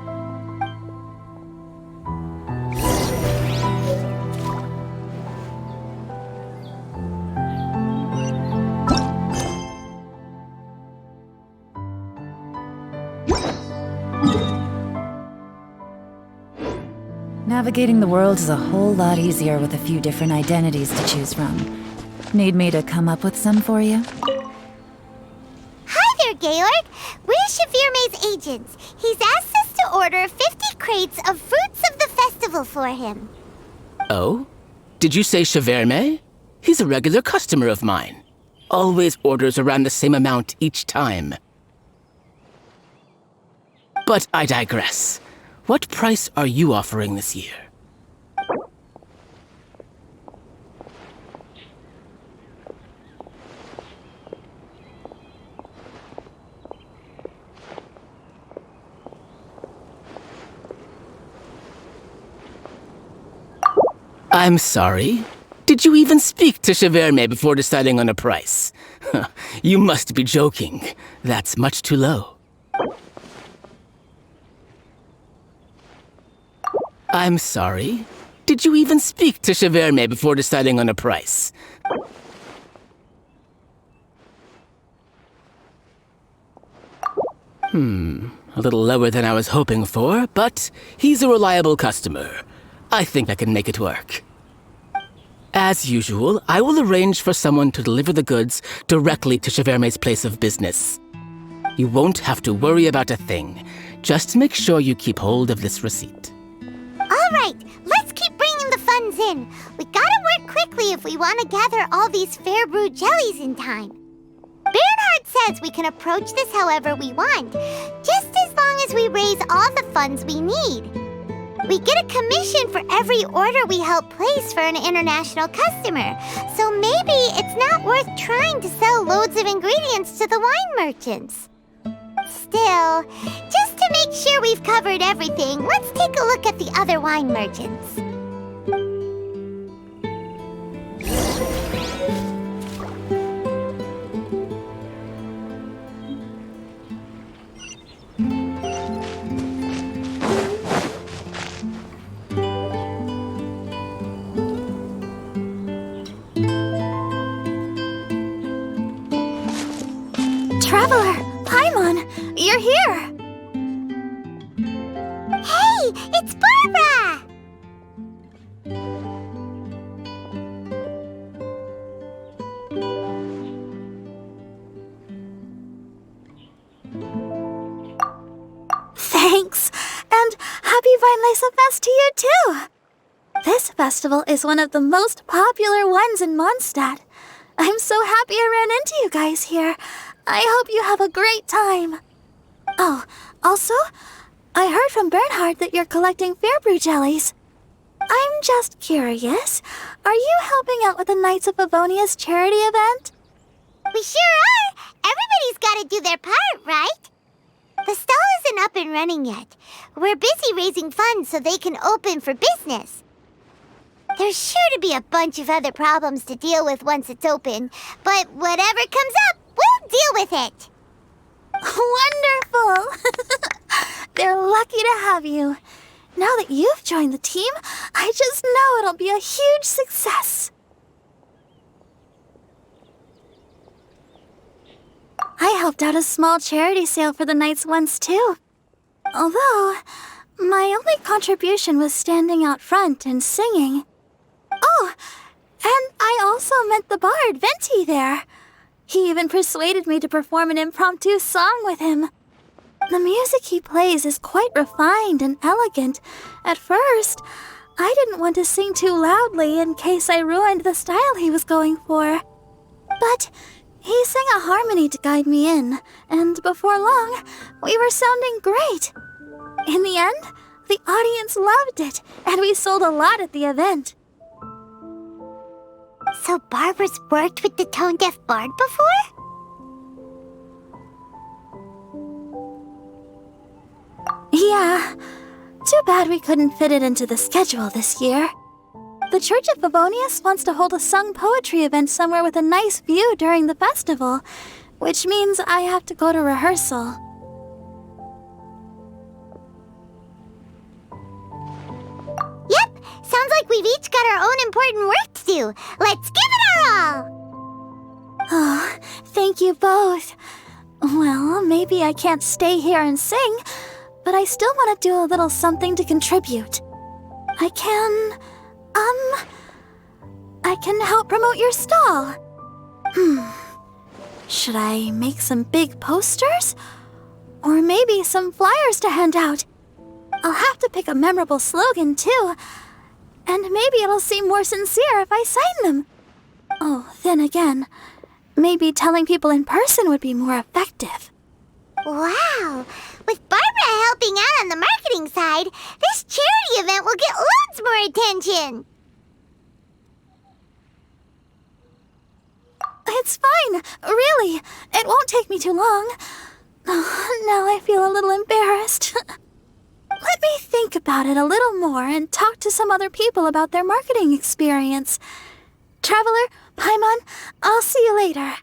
[SPEAKER 8] Navigating the world is a whole lot easier with a few different identities to choose from. Need me to come up with some for you?
[SPEAKER 2] Hi there, Georg. We're Chevirme's agents. He's asked us to order 50 crates of fruits of the festival for him.
[SPEAKER 14] Oh? Did you say Chevirme? He's a regular customer of mine. Always orders around the same amount each time. But I digress. What price are you offering this year? I'm sorry. Did you even speak to Chevirme before deciding on a price? You must be joking. That's much too low. I'm sorry. Did you even speak to Chevirme before deciding on a price? A little lower than I was hoping for, but he's a reliable customer. I think I can make it work. As usual, I will arrange for someone to deliver the goods directly to Chevirme's place of business. You won't have to worry about a thing. Just make sure you keep hold of this receipt.
[SPEAKER 2] All right, let's keep bringing the funds in. We gotta work quickly if we want to gather all these Fair Brew jellies in time. Bernhard says we can approach this however we want, just as long as we raise all the funds we need. We get a commission for every order we help place for an international customer, so maybe it's not worth trying to sell loads of ingredients to the wine merchants. Still, just to make sure we've covered everything, let's take a look at the other wine merchants.
[SPEAKER 12] Traveler, Paimon, you're here!
[SPEAKER 2] Hey, it's Barbara!
[SPEAKER 12] Thanks, and happy Weinlese Fest to you too! This festival is one of the most popular ones in Mondstadt. I'm so happy I ran into you guys here. I hope you have a great time. Oh, also, I heard from Bernhard that you're collecting Fair Brew jellies. I'm just curious, are you helping out with the Knights of Favonia's charity event?
[SPEAKER 2] We sure are! Everybody's gotta do their part, right? The stall isn't up and running yet. We're busy raising funds so they can open for business. There's sure to be a bunch of other problems to deal with once it's open, but whatever comes up, we'll deal with it.
[SPEAKER 12] Wonderful! There lucky to have you. Now that you've joined the team, I just know it'll be a huge success. I helped out a small charity sale for the Knights once, too. Although, my only contribution was standing out front and singing. Oh, and I also met the bard, Venti, there. He even persuaded me to perform an impromptu song with him. The music he plays is quite refined and elegant. At first, I didn't want to sing too loudly in case I ruined the style he was going for. But he sang a harmony to guide me in, and before long, we were sounding great. In the end, the audience loved it, and we sold a lot at the event.
[SPEAKER 2] So Barbara's worked with the tone-deaf bard before?
[SPEAKER 12] Yeah. Too bad we couldn't fit it into the schedule this year. The Church of Favonius wants to hold a sung poetry event somewhere with a nice view during the festival, which means I have to go to rehearsal.
[SPEAKER 2] Yep, sounds like we've each got our own important work to do. Let's give it our all!
[SPEAKER 12] Oh, thank you both. Well, maybe I can't stay here and sing, but I still want to do a little something to contribute. I can help promote your stall. Should I make some big posters? Or maybe some flyers to hand out? I'll have to pick a memorable slogan, too. And maybe it'll seem more sincere if I sign them. Oh, then again, maybe telling people in person would be more effective.
[SPEAKER 2] Wow! With Barbara helping out on the marketing side, this charity event will get loads more attention!
[SPEAKER 12] It's fine, really. It won't take me too long. Oh, now I feel a little embarrassed. Let me think about it a little more and talk to some other people about their marketing experience. Traveler, Paimon, I'll see you later.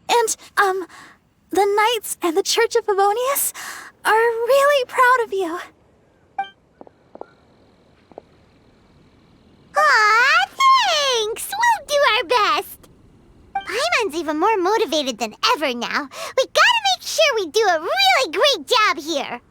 [SPEAKER 12] And, the Knights and the Church of Favonius are really proud of you.
[SPEAKER 2] Aw, thanks! We'll do our best! Paimon's even more motivated than ever now. We gotta make sure we do a really great job here!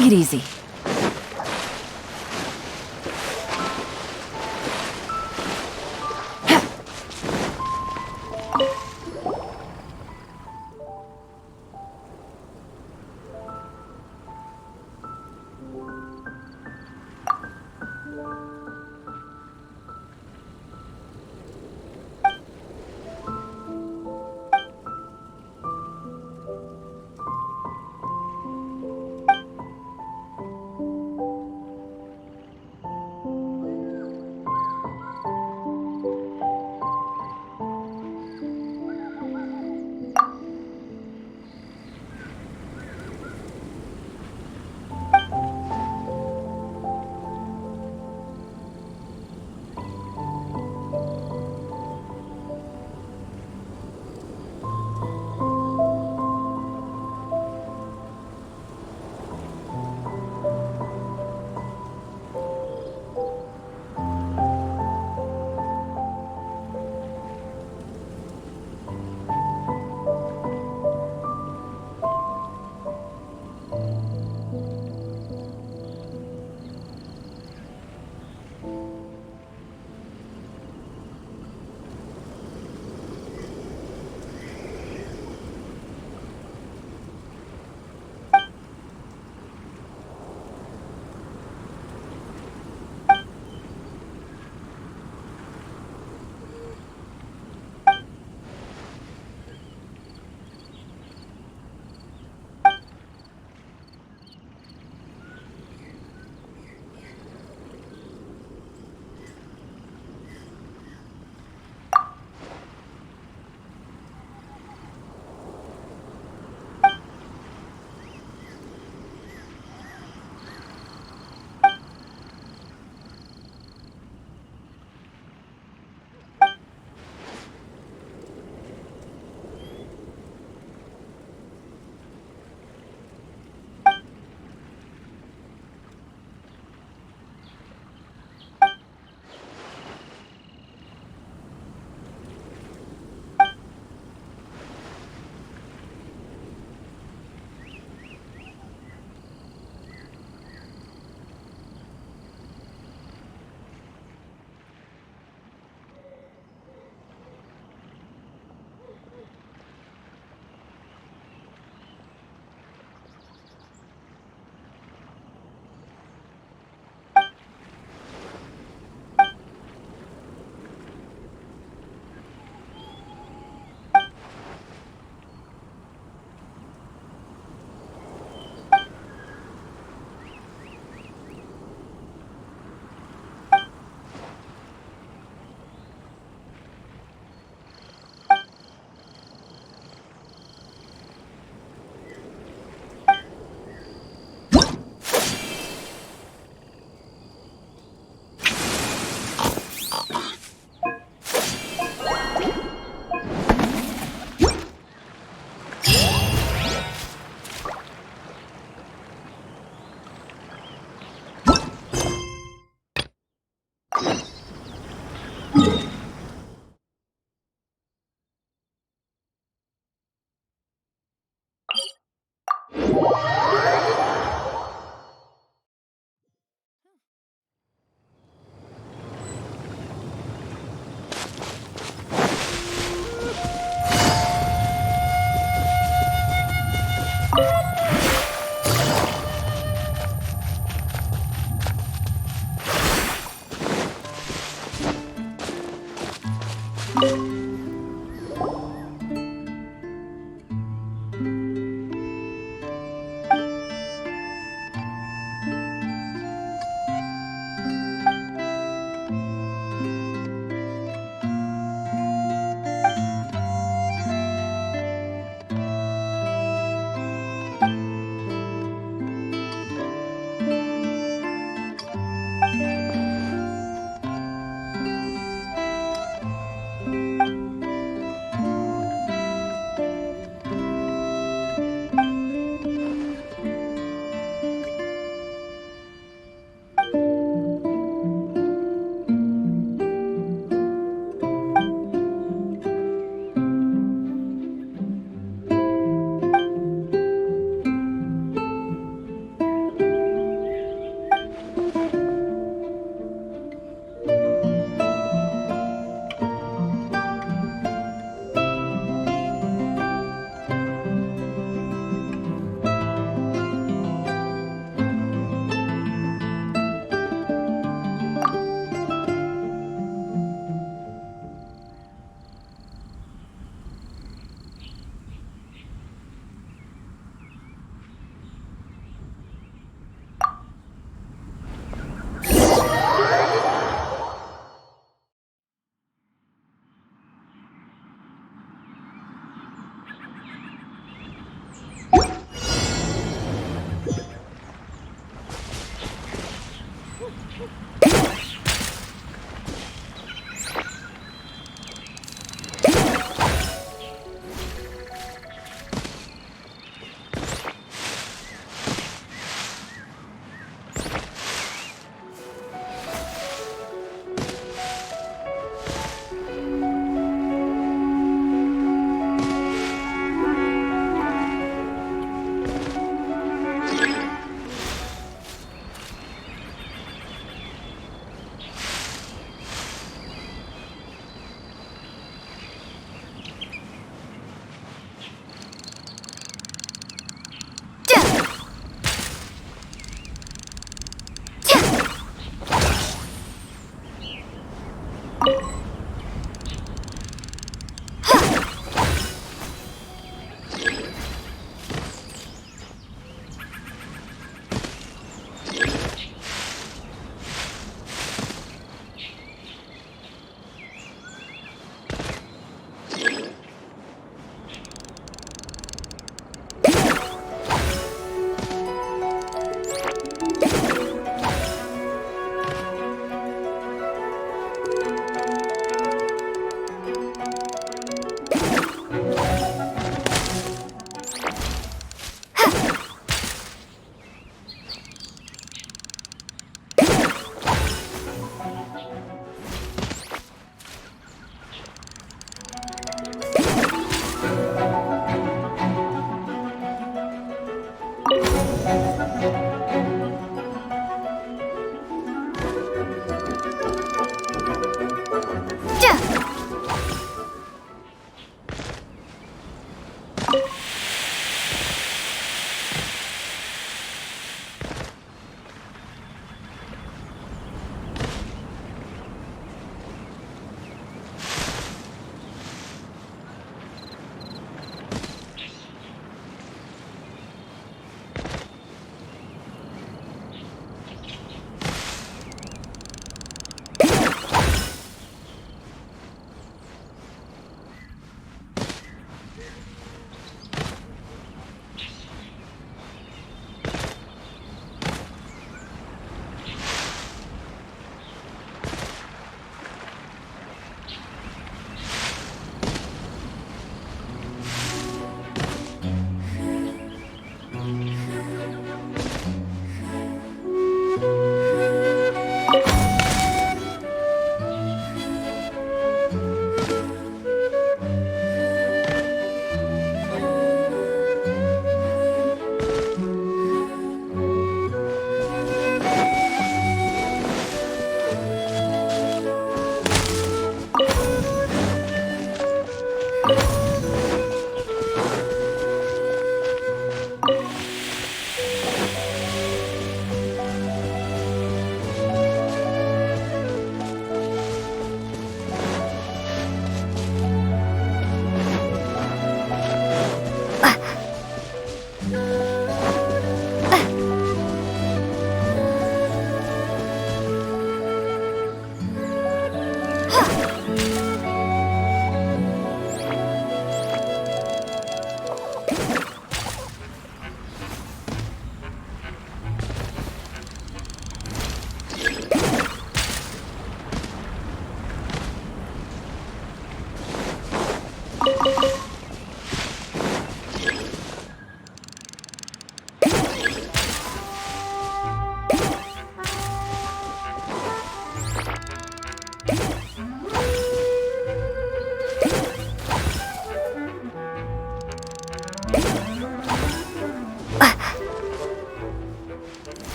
[SPEAKER 8] Take it easy.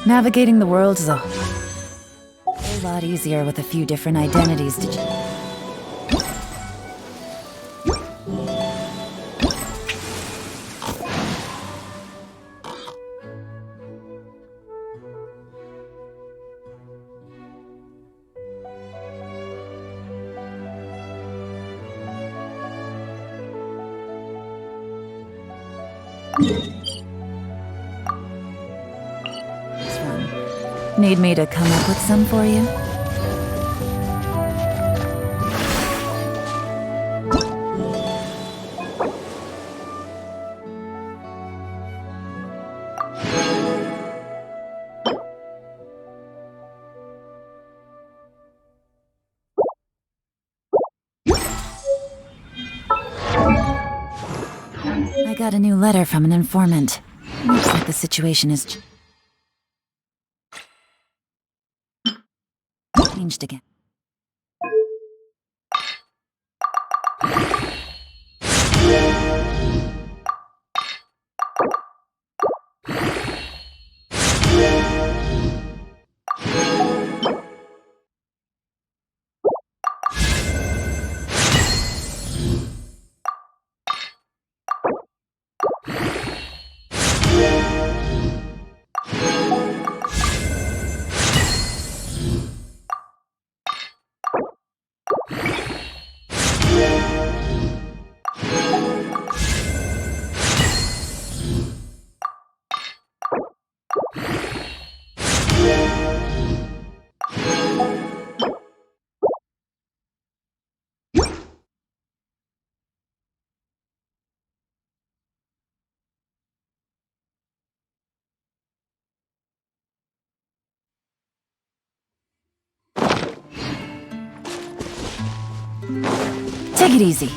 [SPEAKER 8] Navigating the world is a whole lot easier with a few different identities to Need me to come up with some for you? I got a new letter from an informant. Looks like the situation is changed again. Take it easy.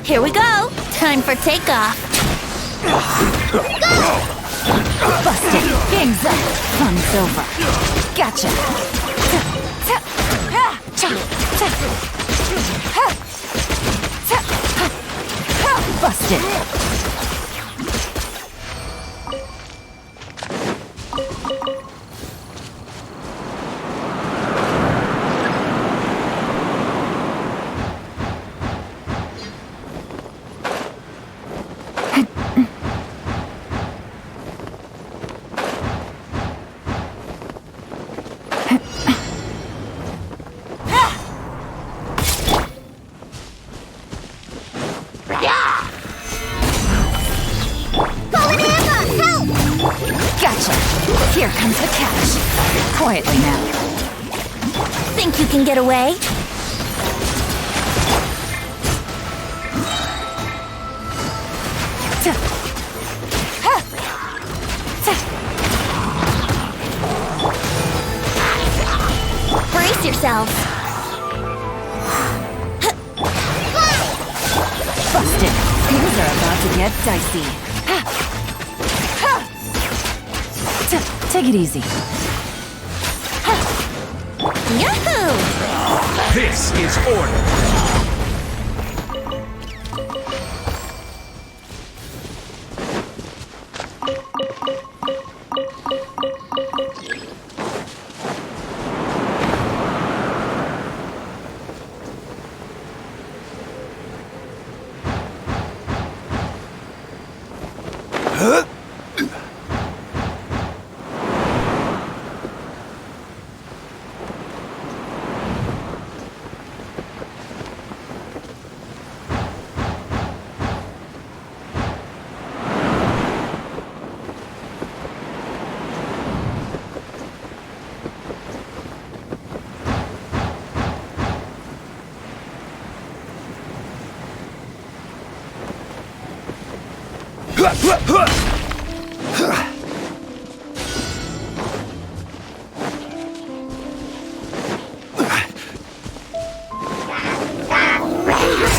[SPEAKER 11] Here we go. Time for takeoff.
[SPEAKER 13] Busted. Game's up. Fun's over. Gotcha. Busted. Gotcha. Here comes the catch. Quietly now.
[SPEAKER 11] Think you can get away? Brace yourselves.
[SPEAKER 13] Busted. Things are about to get dicey. Take it easy.
[SPEAKER 11] Yahoo!
[SPEAKER 3] This is order.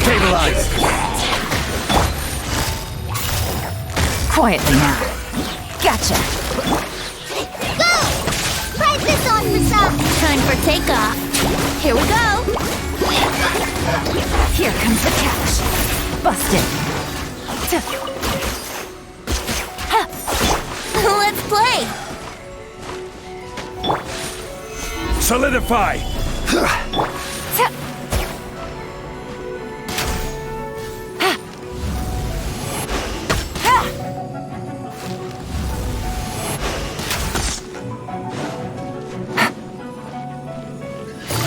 [SPEAKER 15] Stabilize!
[SPEAKER 13] Quietly now. Gotcha.
[SPEAKER 2] Go! Prize this on for some!
[SPEAKER 11] Time for takeoff. Here we go.
[SPEAKER 13] Here comes the catch. Busted.
[SPEAKER 11] Let's play.
[SPEAKER 3] Solidify!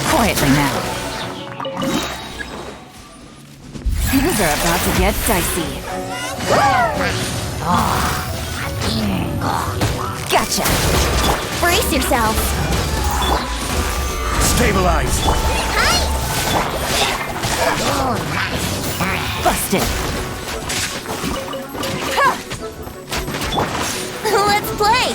[SPEAKER 13] Quietly now. Things are about to get dicey. Gotcha.
[SPEAKER 11] Brace yourselves.
[SPEAKER 3] Stabilize!
[SPEAKER 13] Busted.
[SPEAKER 11] Let's play.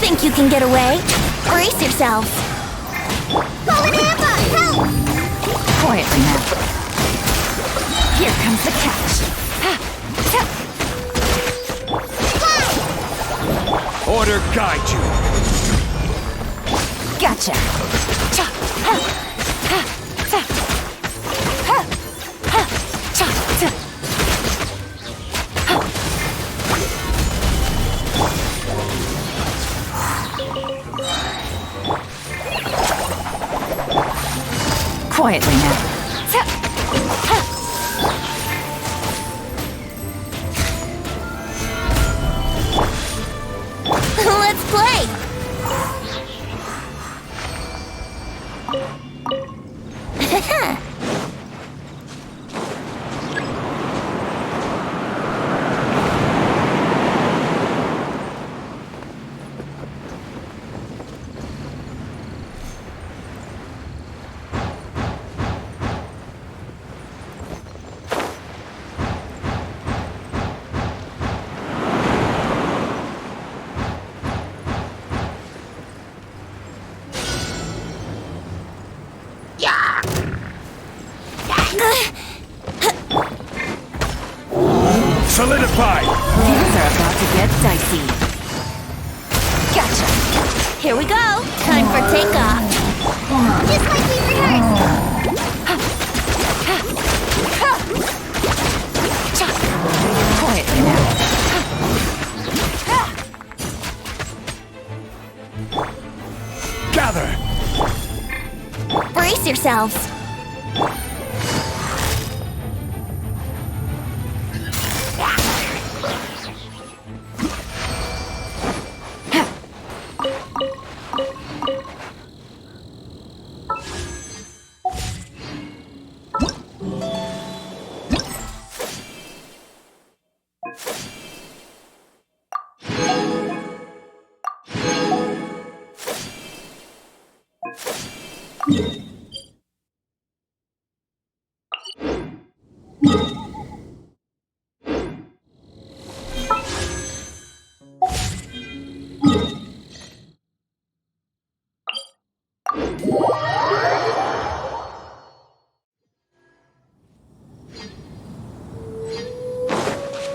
[SPEAKER 11] Think you can get away? Brace yourselves.
[SPEAKER 2] Help!
[SPEAKER 13] Quietly now. Here comes the catch.
[SPEAKER 3] Order guide you.
[SPEAKER 13] Gotcha.
[SPEAKER 8] Quietly now.
[SPEAKER 11] Let's play!
[SPEAKER 17] Solidify!
[SPEAKER 8] Things are about to get dicey.
[SPEAKER 11] Gotcha! Here we go! Time for takeoff! Just like we rehearsed!
[SPEAKER 8] Quietly now.
[SPEAKER 17] Gather!
[SPEAKER 11] Brace yourselves!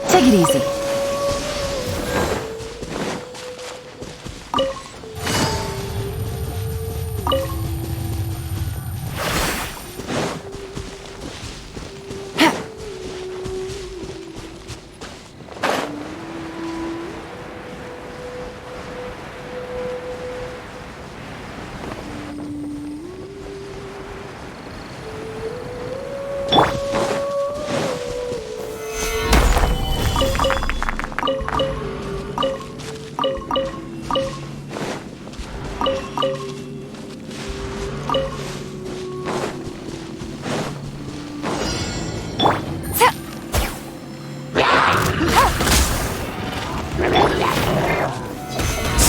[SPEAKER 8] Take it easy.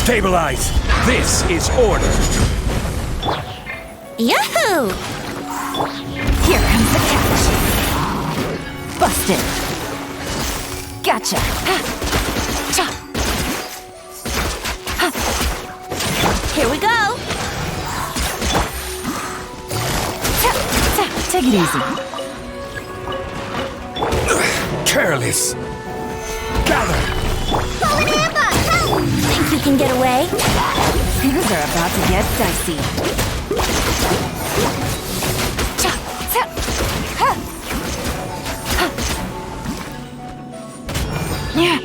[SPEAKER 17] Stabilize! This is order!
[SPEAKER 11] Yahoo!
[SPEAKER 8] Here comes the catch. Busted. Gotcha.
[SPEAKER 11] Here we go!
[SPEAKER 8] Take it easy.
[SPEAKER 17] Careless! Gather!
[SPEAKER 11] Think you can get away?
[SPEAKER 8] Things are about to get dicey. Yeah.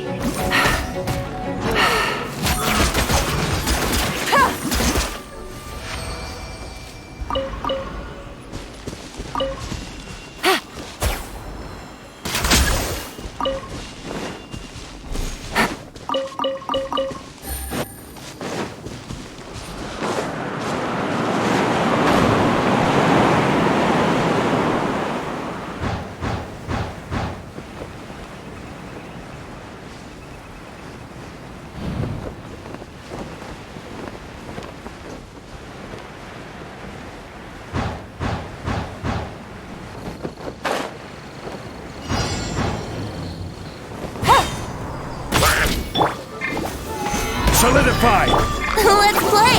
[SPEAKER 17] Solidify!
[SPEAKER 11] Let's play!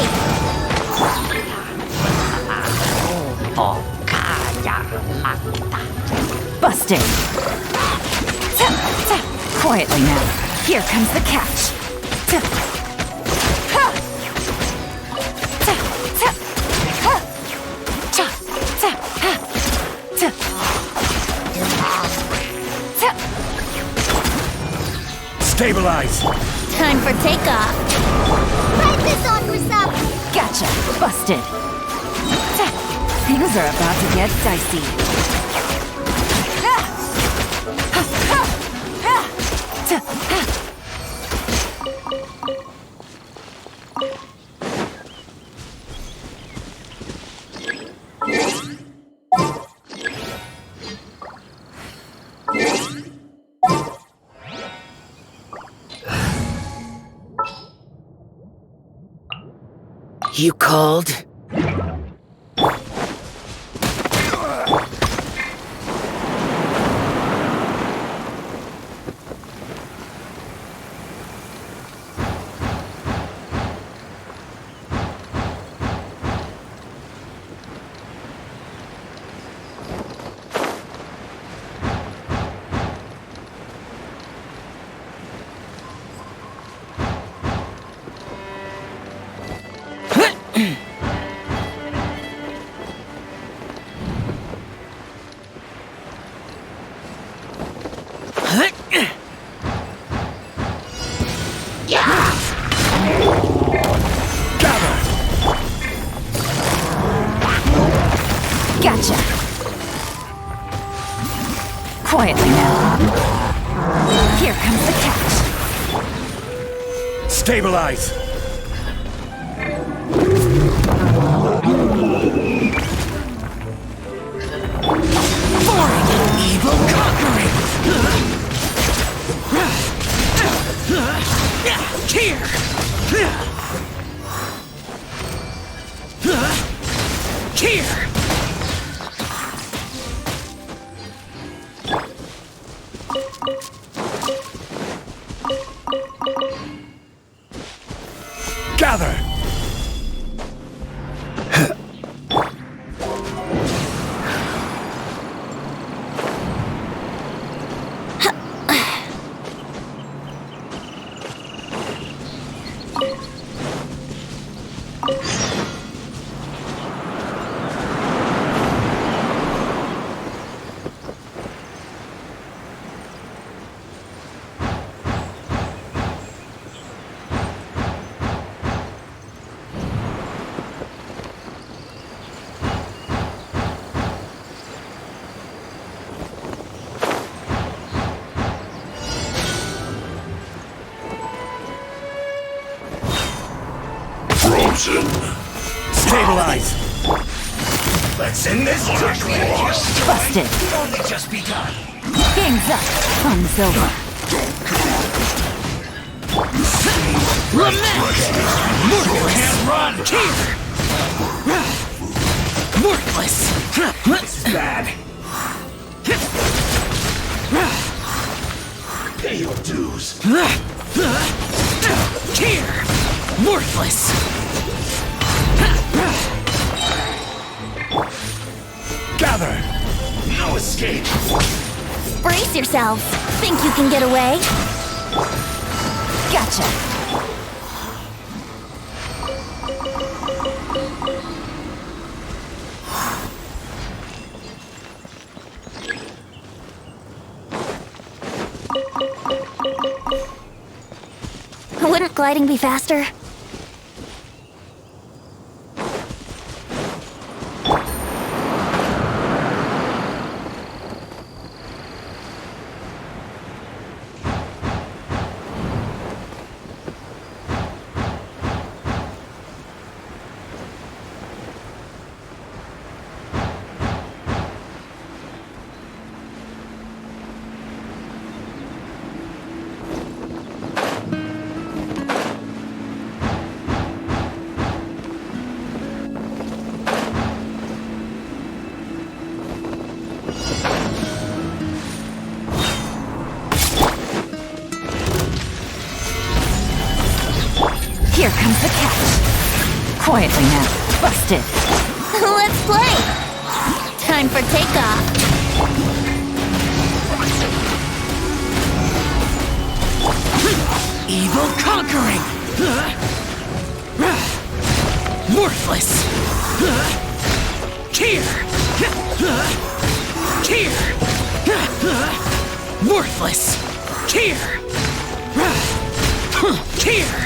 [SPEAKER 8] Busted. Quietly now. Here comes the catch.
[SPEAKER 17] Stabilize!
[SPEAKER 11] Time for takeoff! Ride this on, Grisap!
[SPEAKER 8] Gotcha. Busted. Things are about to get dicey.
[SPEAKER 6] You called?
[SPEAKER 8] Gotcha. Quietly now. Here comes the catch.
[SPEAKER 17] Stabilize!
[SPEAKER 10] Evil conquering!
[SPEAKER 17] Here! Here! Gather! Stabilize! Let's end this dark war!
[SPEAKER 8] Busted.
[SPEAKER 17] Only just begun!
[SPEAKER 8] Game's up. Fun's over.
[SPEAKER 17] Can't run!
[SPEAKER 10] Here! Worthless!
[SPEAKER 17] This is bad! Pay your dues!
[SPEAKER 10] Here! Worthless!
[SPEAKER 17] Gather! No escape!
[SPEAKER 11] Brace yourselves. Think you can get away?
[SPEAKER 8] Gotcha.
[SPEAKER 11] Wouldn't gliding be faster?
[SPEAKER 8] Here comes the catch. Quietly now. Busted.
[SPEAKER 11] Let's play! Time for takeoff.
[SPEAKER 10] Evil conquering! Worthless! Here! Here! Worthless! Here! Here!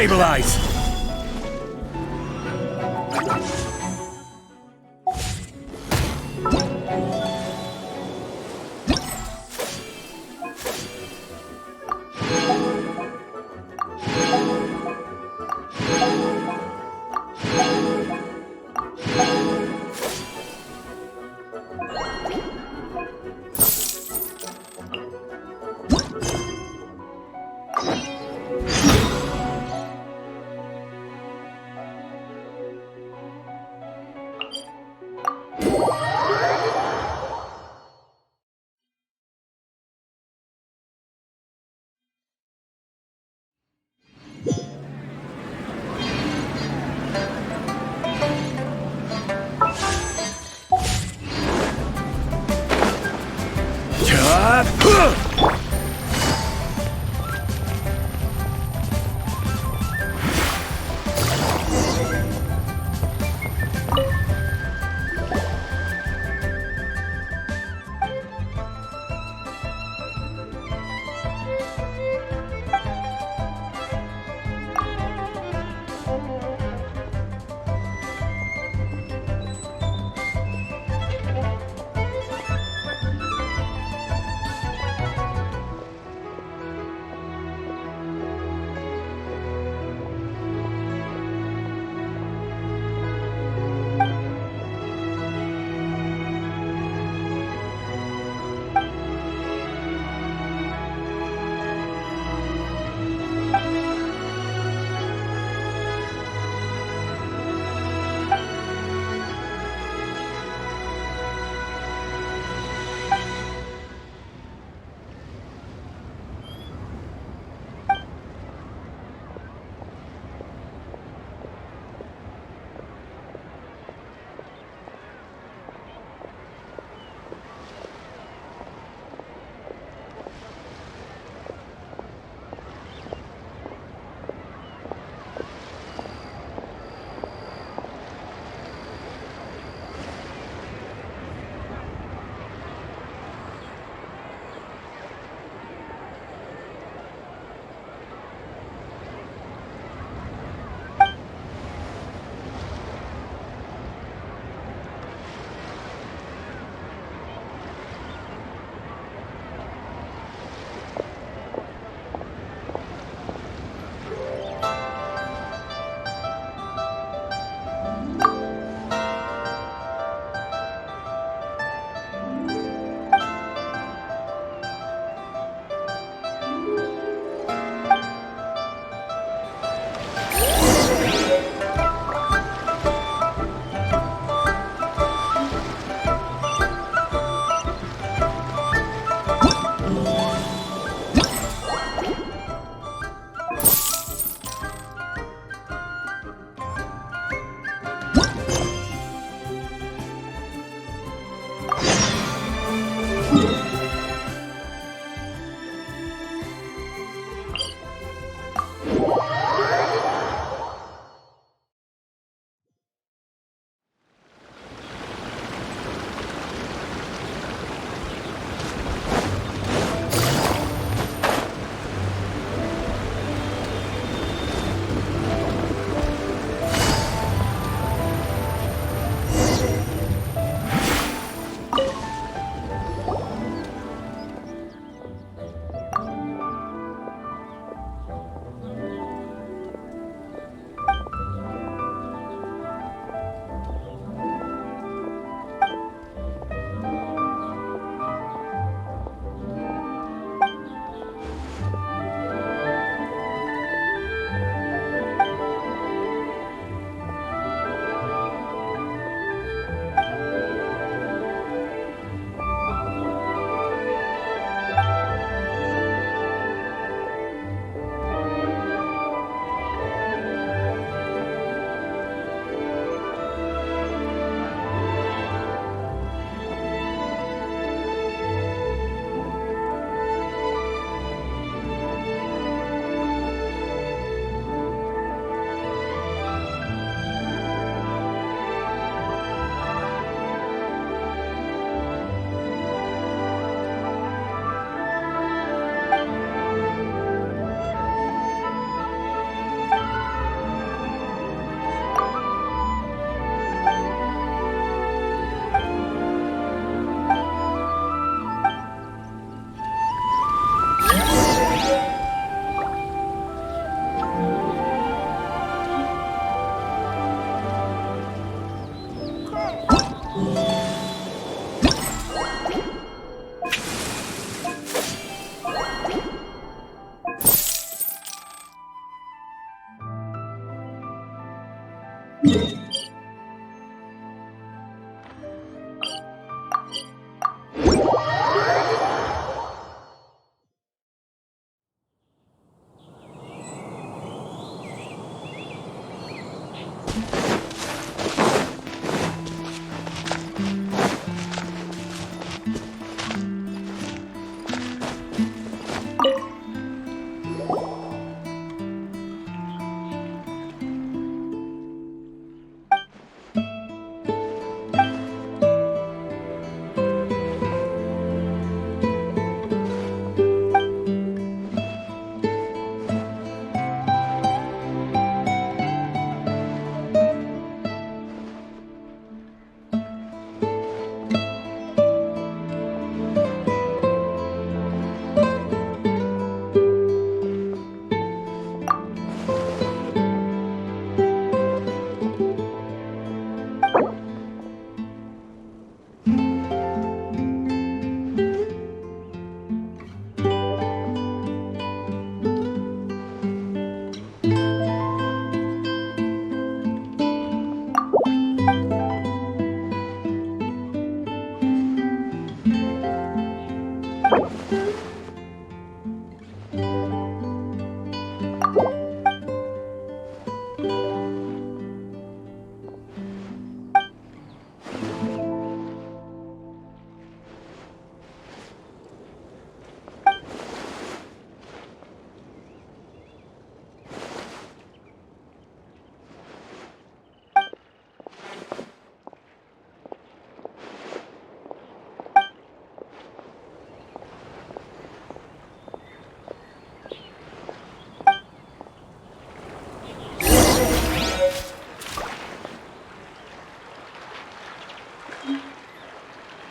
[SPEAKER 17] Stabilize!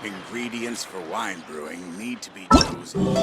[SPEAKER 18] Ingredients for wine brewing need to be chosen.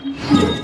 [SPEAKER 2] Huh?